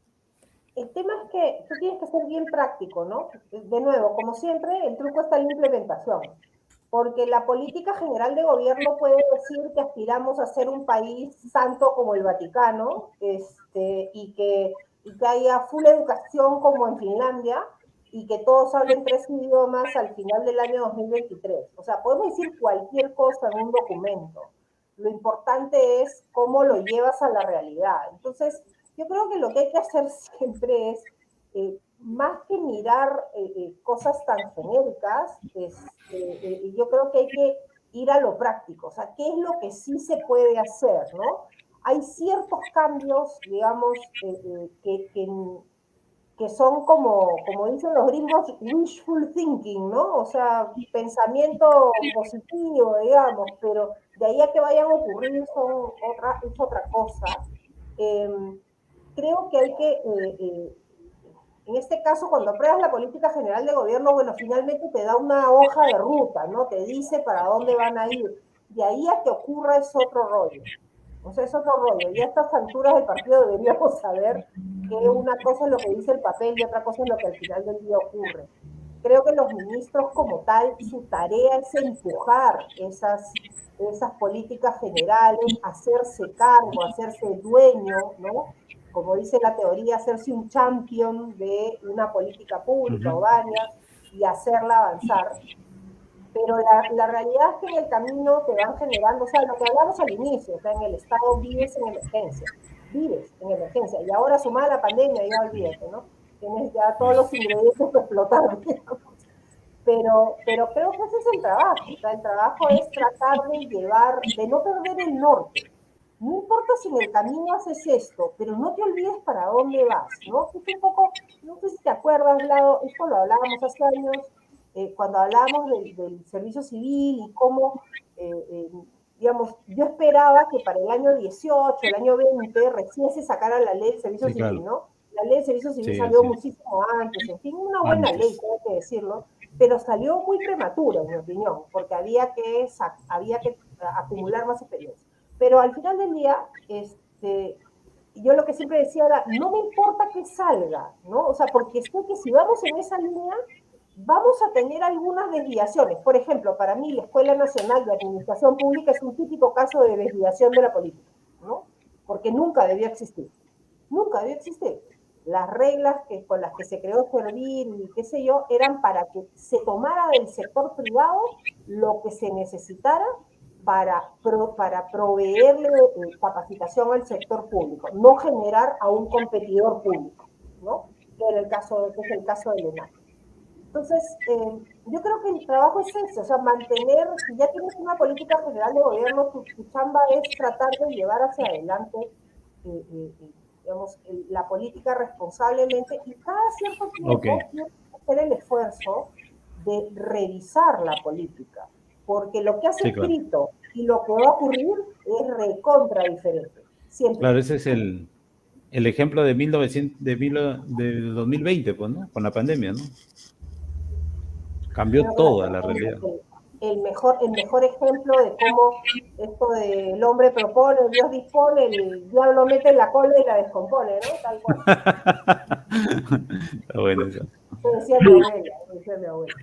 el tema es que tú tienes que ser bien práctico, ¿no? De nuevo, como siempre, el truco está en la implementación. Porque la política general de gobierno puede decir que aspiramos a ser un país santo como el Vaticano, y que haya full educación como en Finlandia, y que todos hablen 3 idiomas al final del año 2023. O sea, podemos decir cualquier cosa en un documento. Lo importante es cómo lo llevas a la realidad. Entonces, yo creo que lo que hay que hacer siempre es, más que mirar cosas tan genéricas, yo creo que hay que ir a lo práctico. O sea, ¿qué es lo que sí se puede hacer, no? Hay ciertos cambios, digamos, que son como dicen los gringos, wishful thinking, ¿no? O sea, pensamiento positivo, digamos, pero de ahí a que vayan a ocurrir es otra cosa. Eh, Creo que hay que, en este caso, cuando apruebas la política general de gobierno, bueno, finalmente te da una hoja de ruta, ¿no? Te dice para dónde van a ir. De ahí a que ocurra es otro rollo. O sea, es otro rollo. Y a estas alturas del partido deberíamos saber que una cosa es lo que dice el papel y otra cosa es lo que al final del día ocurre. Creo que los ministros como tal, su tarea es empujar esas políticas generales, hacerse cargo, hacerse dueño, ¿no? Como dice la teoría, hacerse un champion de una política pública o varias y hacerla avanzar. Pero la realidad es que en el camino te van generando, o sea, lo que hablamos al inicio, o sea, en el Estado vives en emergencia, y ahora sumada la pandemia, ya olvídate, ¿no? Tienes ya todos los ingredientes que explotar, pero creo que ese es el trabajo, o sea, el trabajo es tratar de no perder el norte. No importa si en el camino haces esto, pero no te olvides para dónde vas, ¿no? Es un poco, no sé si te acuerdas, Lado, esto lo hablábamos hace años, cuando hablábamos del servicio civil y cómo, digamos, yo esperaba que para el año 18, el año 20, recién se sacara la ley del servicio Sí, civil, claro. ¿no? La ley del servicio civil Sí, salió así es. muchísimo antes, en fin, una buena ley, Antes. tengo que decirlo, pero salió muy prematura, en mi opinión, porque había que acumular más experiencia. Pero al final del día, yo lo que siempre decía era, no me importa que salga, ¿no? O sea, porque sé que si vamos en esa línea, vamos a tener algunas desviaciones. Por ejemplo, para mí la Escuela Nacional de Administración Pública es un típico caso de desviación de la política, ¿no? Porque nunca debió existir. Nunca debió existir. Las reglas con las que se creó Servir y qué sé yo, eran para que se tomara del sector privado lo que se necesitara para proveerle capacitación al sector público, no generar a un competidor público, ¿no? Que es el caso del ENAC. Entonces, yo creo que el trabajo es ese, o sea, mantener, si ya tienes una política general de gobierno, tu chamba es tratar de llevar hacia adelante, digamos, la política responsablemente, y cada cierto Ok. tiempo tienes que hacer el esfuerzo de revisar la política, porque lo que has Sí, claro. escrito y lo que va a ocurrir es recontra diferente, siempre. Claro, ese es el ejemplo de 2020, pues, ¿no? Con la pandemia, ¿no? Cambió Bueno, toda la realidad. el mejor ejemplo de cómo esto del hombre propone, Dios dispone, el diablo mete en la cola y la descompone, ¿no? Tal cual. Está bueno eso. Eso decía mi abuela, eso decía mi abuela.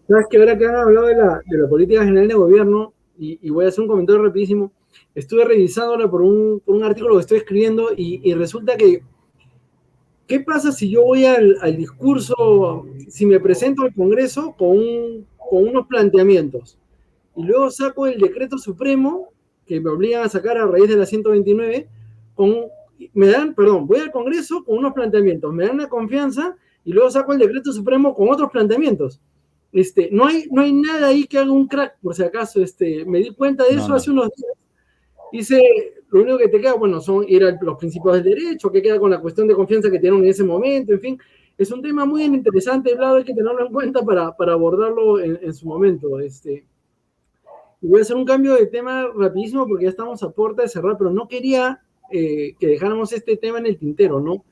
Sabes que ahora que han hablado de la política general de gobierno, y voy a hacer un comentario rapidísimo, estuve revisándolo por un artículo que estoy escribiendo y resulta que, ¿qué pasa si yo voy al discurso, si me presento al Congreso con unos planteamientos y luego saco el decreto supremo que me obligan a sacar a raíz de la 129, voy al Congreso con unos planteamientos, me dan la confianza y luego saco el decreto supremo con otros planteamientos. No hay nada ahí que haga un crack, por si acaso. Me di cuenta de eso hace unos días. Dice, lo único que te queda, bueno, son ir a los principios del derecho, que queda con la cuestión de confianza que tienen en ese momento, en fin. Es un tema muy interesante, Vlado, hay que tenerlo en cuenta para abordarlo en su momento. Y voy a hacer un cambio de tema rapidísimo porque ya estamos a puerta de cerrar, pero no quería que dejáramos este tema en el tintero, ¿no?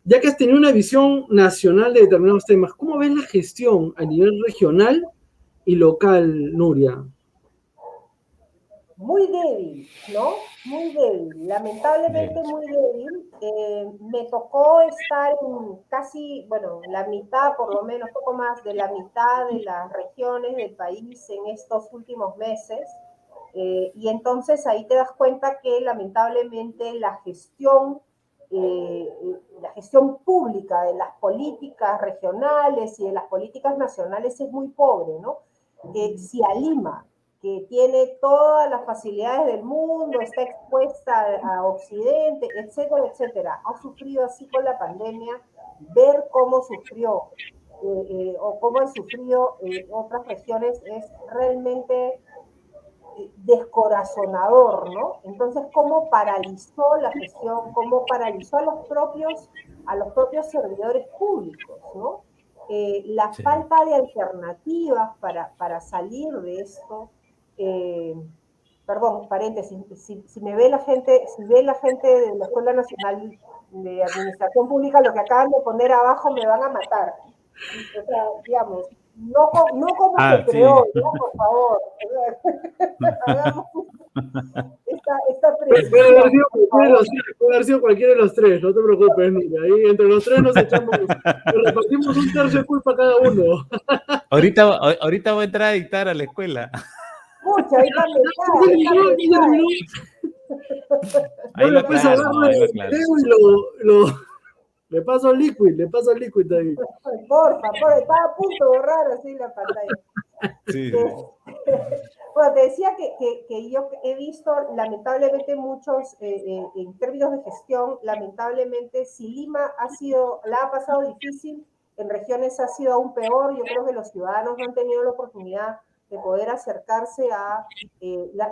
Ya que has tenido una visión nacional de determinados temas, ¿cómo ves la gestión a nivel regional y local, Nuria? Muy débil, ¿no? Muy débil, lamentablemente muy débil. Me tocó estar en casi, bueno, la mitad, por lo menos, poco más de la mitad de las regiones del país en estos últimos meses. Y entonces ahí te das cuenta que lamentablemente la gestión pública de las políticas regionales y de las políticas nacionales es muy pobre, ¿no? Si a Lima, que tiene todas las facilidades del mundo, está expuesta a Occidente, etcétera, etcétera, ha sufrido así con la pandemia, ver cómo sufrió o cómo han sufrido otras regiones es realmente descorazonador, ¿no? Entonces, cómo paralizó la gestión, cómo paralizó a los propios servidores públicos, ¿no? La falta de alternativas para salir de esto, perdón, paréntesis, si me ve la gente, si ve la gente de la Escuela Nacional de Administración Pública, lo que acaban de poner abajo me van a matar. O sea, digamos, no como se creó, ¿no? Por favor. Hagamos esta precisión. Puede haber sido cualquiera de los tres, no te preocupes, Nuria. Ahí entre los tres nos repartimos un tercio de culpa cada uno. Ahorita voy a entrar a dictar a la escuela. Mucha, ahí está metida. Yo después agarro el video y le paso el liquid ahí. Porfa, estaba a punto de borrar así la pantalla. Sí. Bueno, te decía que yo he visto lamentablemente muchos, en términos de gestión, lamentablemente, si Lima la ha pasado difícil, en regiones ha sido aún peor. Yo creo que los ciudadanos no han tenido la oportunidad de poder acercarse a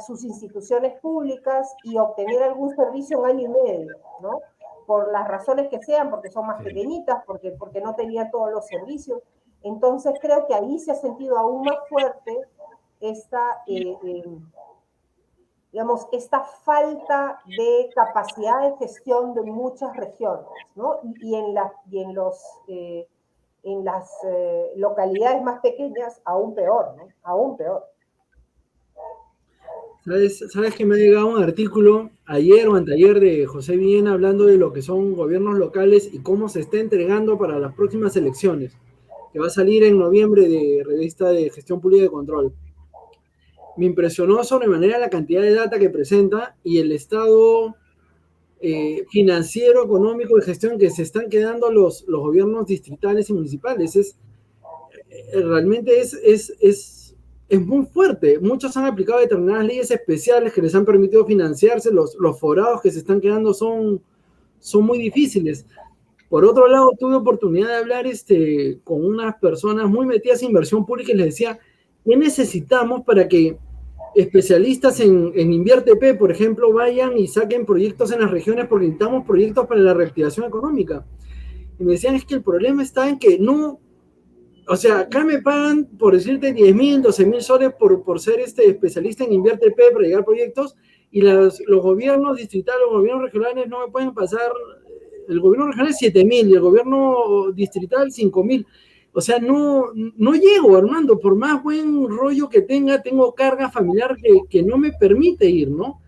sus instituciones públicas y obtener algún servicio en año y medio, ¿no? Por las razones que sean, porque son más pequeñitas, porque no tenían todos los servicios. Entonces creo que ahí se ha sentido aún más fuerte digamos, esta falta de capacidad de gestión de muchas regiones, ¿no? Y en las localidades más pequeñas, aún peor, ¿no? Aún peor. ¿Sabes que me ha llegado un artículo ayer o anteayer de José Villena hablando de lo que son gobiernos locales y cómo se está entregando para las próximas elecciones, que va a salir en noviembre de Revista de Gestión Pública y de Control? Me impresionó sobremanera la cantidad de data que presenta y el estado financiero, económico, de gestión que se están quedando los gobiernos distritales y municipales. Realmente es muy fuerte. Muchos han aplicado determinadas leyes especiales que les han permitido financiarse. Los forados que se están quedando son muy difíciles. Por otro lado, tuve oportunidad de hablar con unas personas muy metidas en inversión pública y les decía, ¿qué necesitamos para que especialistas en Invierte P, por ejemplo, vayan y saquen proyectos en las regiones? Porque necesitamos proyectos para la reactivación económica. Y me decían, es que el problema está en que no, o sea, acá me pagan, por decirte, 10.000, 12.000 soles por ser especialista en Invierte P para llegar a proyectos, y los gobiernos distritales, los gobiernos regionales no me pueden pasar. El gobierno regional 7.000 y el gobierno distrital 5.000. O sea, no llego, Armando, por más buen rollo que tengo carga familiar que no me permite ir, ¿no?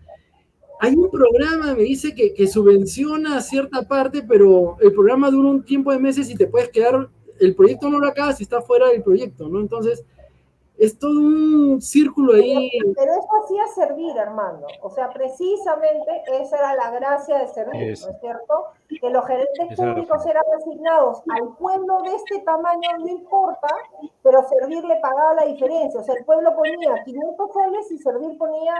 Hay un programa, me dice, que subvenciona cierta parte, pero el programa dura un tiempo de meses y te puedes quedar, el proyecto no lo acabas si está fuera del proyecto, ¿no? Entonces, es todo un círculo ahí. Pero eso hacía servir, Armando. O sea, precisamente esa era la gracia de servir, ¿no es cierto? Que los gerentes públicos eran asignados al pueblo de este tamaño, no importa, pero Servir le pagaba la diferencia. O sea, el pueblo ponía 500 soles y Servir ponía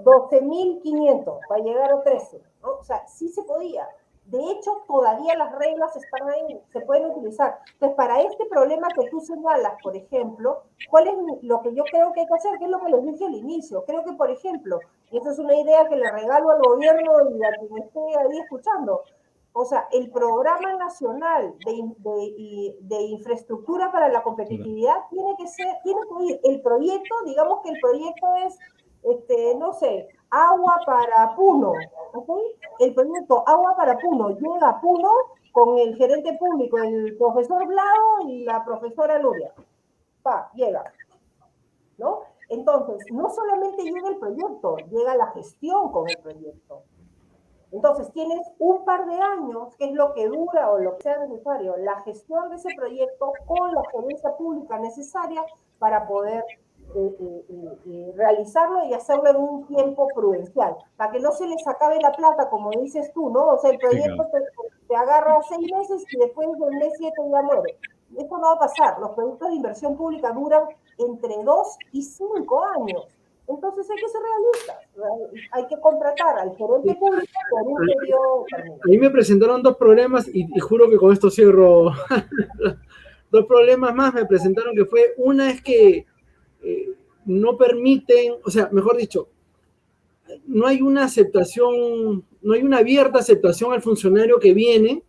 12.500 para llegar a 13, ¿no? O sea, sí se podía. De hecho, todavía las reglas están ahí, se pueden utilizar. Entonces, para este problema que tú señalas, por ejemplo, ¿cuál es lo que yo creo que hay que hacer? ¿Qué es lo que les dije al inicio? Creo que, por ejemplo, y esa es una idea que le regalo al gobierno y a quien esté ahí escuchando, o sea, el Programa Nacional de Infraestructura para la Competitividad tiene que ir, el proyecto, digamos que el proyecto es, no sé, agua para Puno, ¿ok? El proyecto Agua para Puno llega a Puno con el gerente público, el profesor Blau y la profesora Nuria. Llega, ¿no? Entonces, no solamente llega el proyecto, llega la gestión con el proyecto. Entonces, tienes un par de años, que es lo que dura o lo que sea necesario, la gestión de ese proyecto con la gerencia pública necesaria para poder realizarlo y hacerlo en un tiempo prudencial, para que no se les acabe la plata, como dices tú, ¿no? O sea, el proyecto te agarra 6 meses y después del mes 7 ya muere. Eso no va a pasar. Los proyectos de inversión pública duran entre 2 y 5 años. Entonces hay que ser realistas, hay que contratar al gerente público por un periodo determinado. A mí me presentaron 2 problemas y juro que con esto cierro. 2 problemas más me presentaron que fue, una es que no permiten, o sea, mejor dicho, no hay una aceptación, no hay una abierta aceptación al funcionario que viene,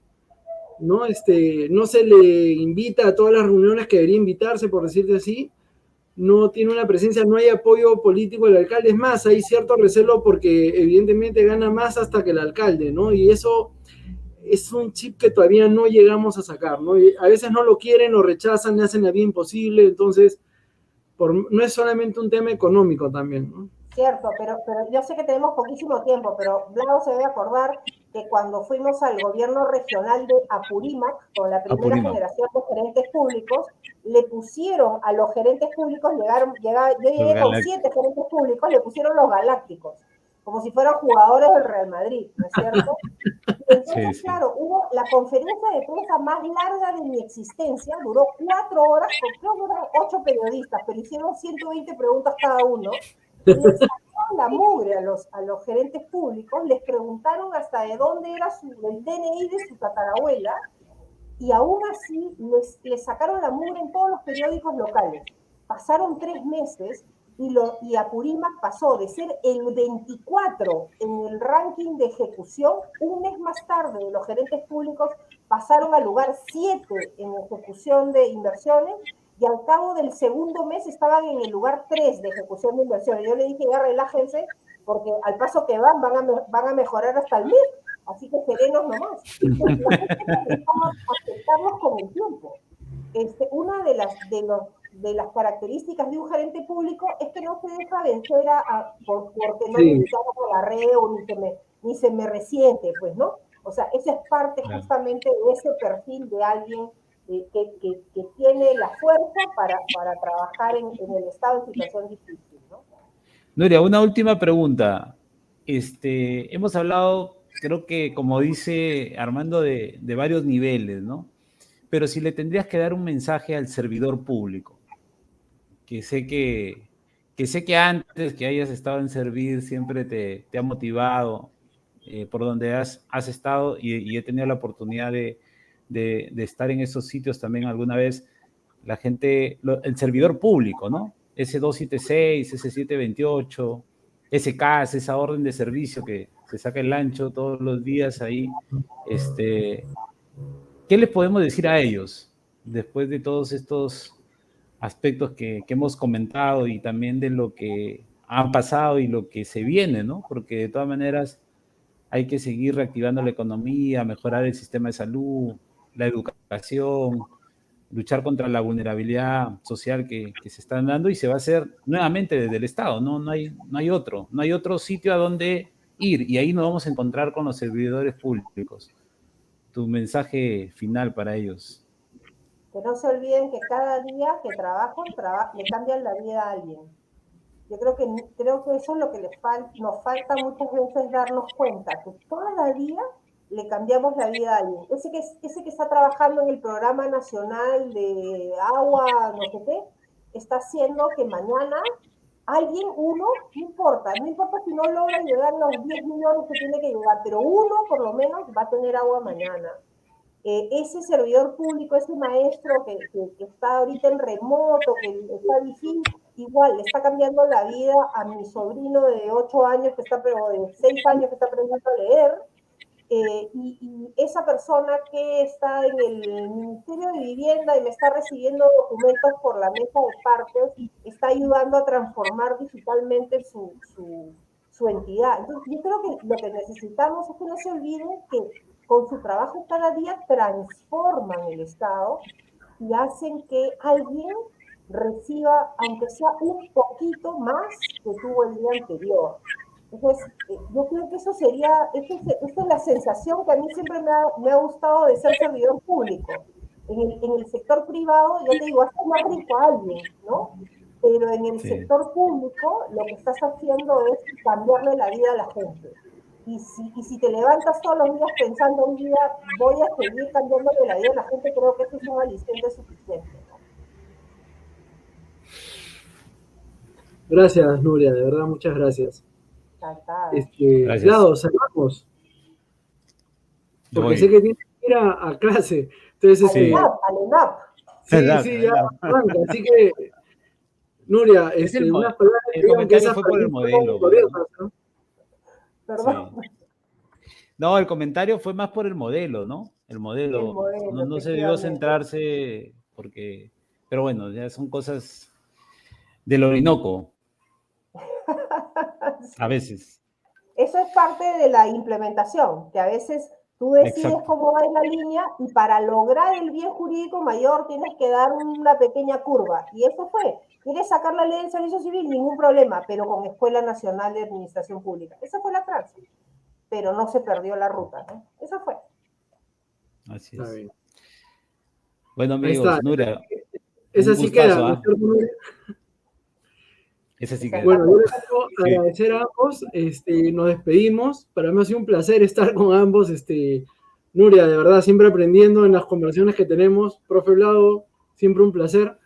¿no? No se le invita a todas las reuniones que debería invitarse, por decirte así, no tiene una presencia, no hay apoyo político del alcalde, es más, hay cierto recelo porque evidentemente gana más hasta que el alcalde, ¿no? Y eso es un chip que todavía no llegamos a sacar, ¿no? Y a veces no lo quieren o rechazan, le hacen la vida imposible, entonces no es solamente un tema económico también, ¿no? Cierto, pero yo sé que tenemos poquísimo tiempo, pero Blau se debe acordar que cuando fuimos al gobierno regional de Apurímac, con la primera generación de gerentes públicos, le pusieron a los gerentes públicos, yo llegué con 7 gerentes públicos, le pusieron los galácticos, como si fueran jugadores del Real Madrid, ¿no es cierto? Entonces, sí. Claro, hubo la conferencia de prensa más larga de mi existencia, duró 4 horas, creo que eran 8 periodistas, pero hicieron 120 preguntas cada uno. Les sacaron la mugre a los gerentes públicos, les preguntaron hasta de dónde era el DNI de su tatarabuela, y aún así les sacaron la mugre en todos los periódicos locales. Pasaron 3 meses y Apurímac pasó de ser el 24 en el ranking de ejecución, un mes más tarde los gerentes públicos pasaron al lugar 7 en ejecución de inversiones, y al cabo del segundo mes estaban en el lugar 3 de ejecución de inversiones. Yo le dije, ya relájense, porque al paso que van a mejorar hasta el mes, así que serenos nomás. Entonces, la gente necesitamos aceptarlos con el tiempo. Una de las características de un gerente público es que no se deja vencer porque no me agarreo ni se me resiente, pues, ¿no? O sea, esa es parte justamente de ese perfil de alguien que tiene la fuerza para trabajar en el Estado en situación difícil, ¿no? Nuria, una última pregunta. Hemos hablado, creo que como dice Armando, de varios niveles, ¿no? Pero si le tendrías que dar un mensaje al servidor público, que sé que antes que hayas estado en servir siempre te ha motivado por donde has estado y he tenido la oportunidad de estar en esos sitios también alguna vez, la gente, el servidor público, ¿no? Ese 276, ese 728, ese CAS, esa orden de servicio que se saca el ancho todos los días ahí, ¿qué les podemos decir a ellos después de todos estos aspectos que hemos comentado y también de lo que han pasado y lo que se viene, ¿no? Porque de todas maneras hay que seguir reactivando la economía, mejorar el sistema de salud, la educación, luchar contra la vulnerabilidad social que se están dando, y se va a hacer nuevamente desde el Estado, ¿no? No hay otro sitio a donde ir, y ahí nos vamos a encontrar con los servidores públicos. Tu mensaje final para ellos. Que no se olviden que cada día que trabajan, le cambian la vida a alguien. Yo creo que eso es lo que nos falta muchas veces darnos cuenta, que cada día le cambiamos la vida a alguien. Ese que está trabajando en el Programa Nacional de Agua, no sé qué, está haciendo que mañana alguien, uno, no importa si no logra llegar a los 10 millones que tiene que llegar, pero uno por lo menos va a tener agua mañana. Ese servidor público, ese maestro que está ahorita en remoto, que está difícil, igual le está cambiando la vida a mi sobrino de 8 años, o de 6 años que está aprendiendo a leer, y esa persona que está en el Ministerio de Vivienda y me está recibiendo documentos por la mesa de partes, está ayudando a transformar digitalmente su entidad. Entonces, yo creo que lo que necesitamos es que no se olviden que con su trabajo cada día transforman el Estado y hacen que alguien reciba, aunque sea un poquito más que tuvo el día anterior. Entonces, yo creo que eso sería, esta es la sensación que a mí siempre me ha gustado de ser servidor público. En el sector privado, yo te digo, haces más rico a alguien, ¿no? Pero en el sector público lo que estás haciendo es cambiarle la vida a la gente. Y si te levantas todos los días pensando un día, voy a seguir cambiándole la vida a la gente, creo que eso es un aliciente suficiente, ¿no? Gracias, Nuria, de verdad, muchas gracias. Gracias. Lado, salvamos. Porque sé que tienes que ir a clase. Entonces, al ENAP. Sí, ya arranca. Así que, Nuria, unas palabras el comentario fue por el modelo. ¿no? Perdón. Sí. No, el comentario fue más por el modelo, ¿no? El modelo no se debió centrarse porque... Pero bueno, ya son cosas del Orinoco. A veces. Eso es parte de la implementación, que a veces tú decides cómo va en la línea y para lograr el bien jurídico mayor tienes que dar una pequeña curva. Y eso fue. ¿Quieres sacar la ley del servicio civil? Ningún problema, pero con Escuela Nacional de Administración Pública. Esa fue la tranza. Pero no se perdió la ruta, ¿no? Eso fue. Así es. Bueno, amigos, Nuria. Esa sí queda. Esa sí queda. Bueno, yo les quiero agradecer a ambos. Nos despedimos. Para mí ha sido un placer estar con ambos. Nuria, de verdad, siempre aprendiendo en las conversaciones que tenemos. Profe Vlado, siempre un placer.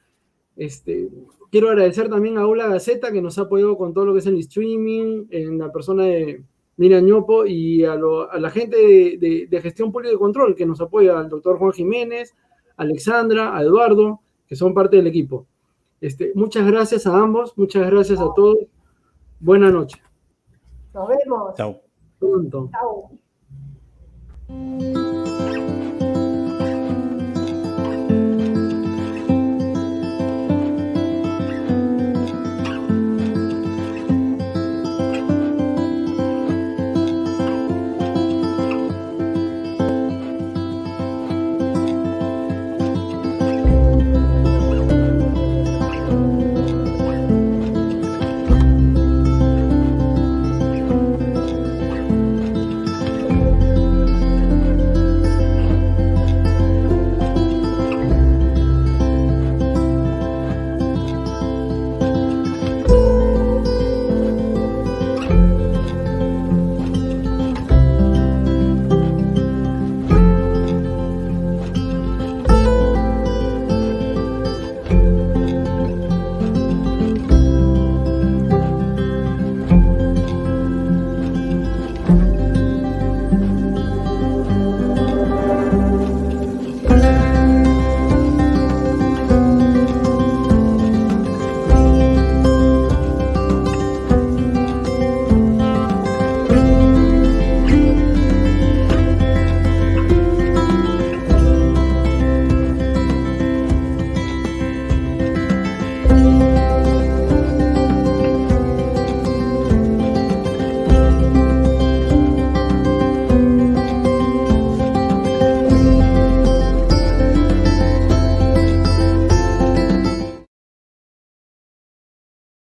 Quiero agradecer también a Aula Gaceta, que nos ha apoyado con todo lo que es el streaming, en la persona de Miriam Ñopo, y a la gente de Gestión Pública y Control, que nos apoya, al doctor Juan Jiménez, a Alexandra, a Eduardo, que son parte del equipo. Muchas gracias a ambos, muchas gracias a todos. Buenas noches. Nos vemos. Chao. Pronto. Chao.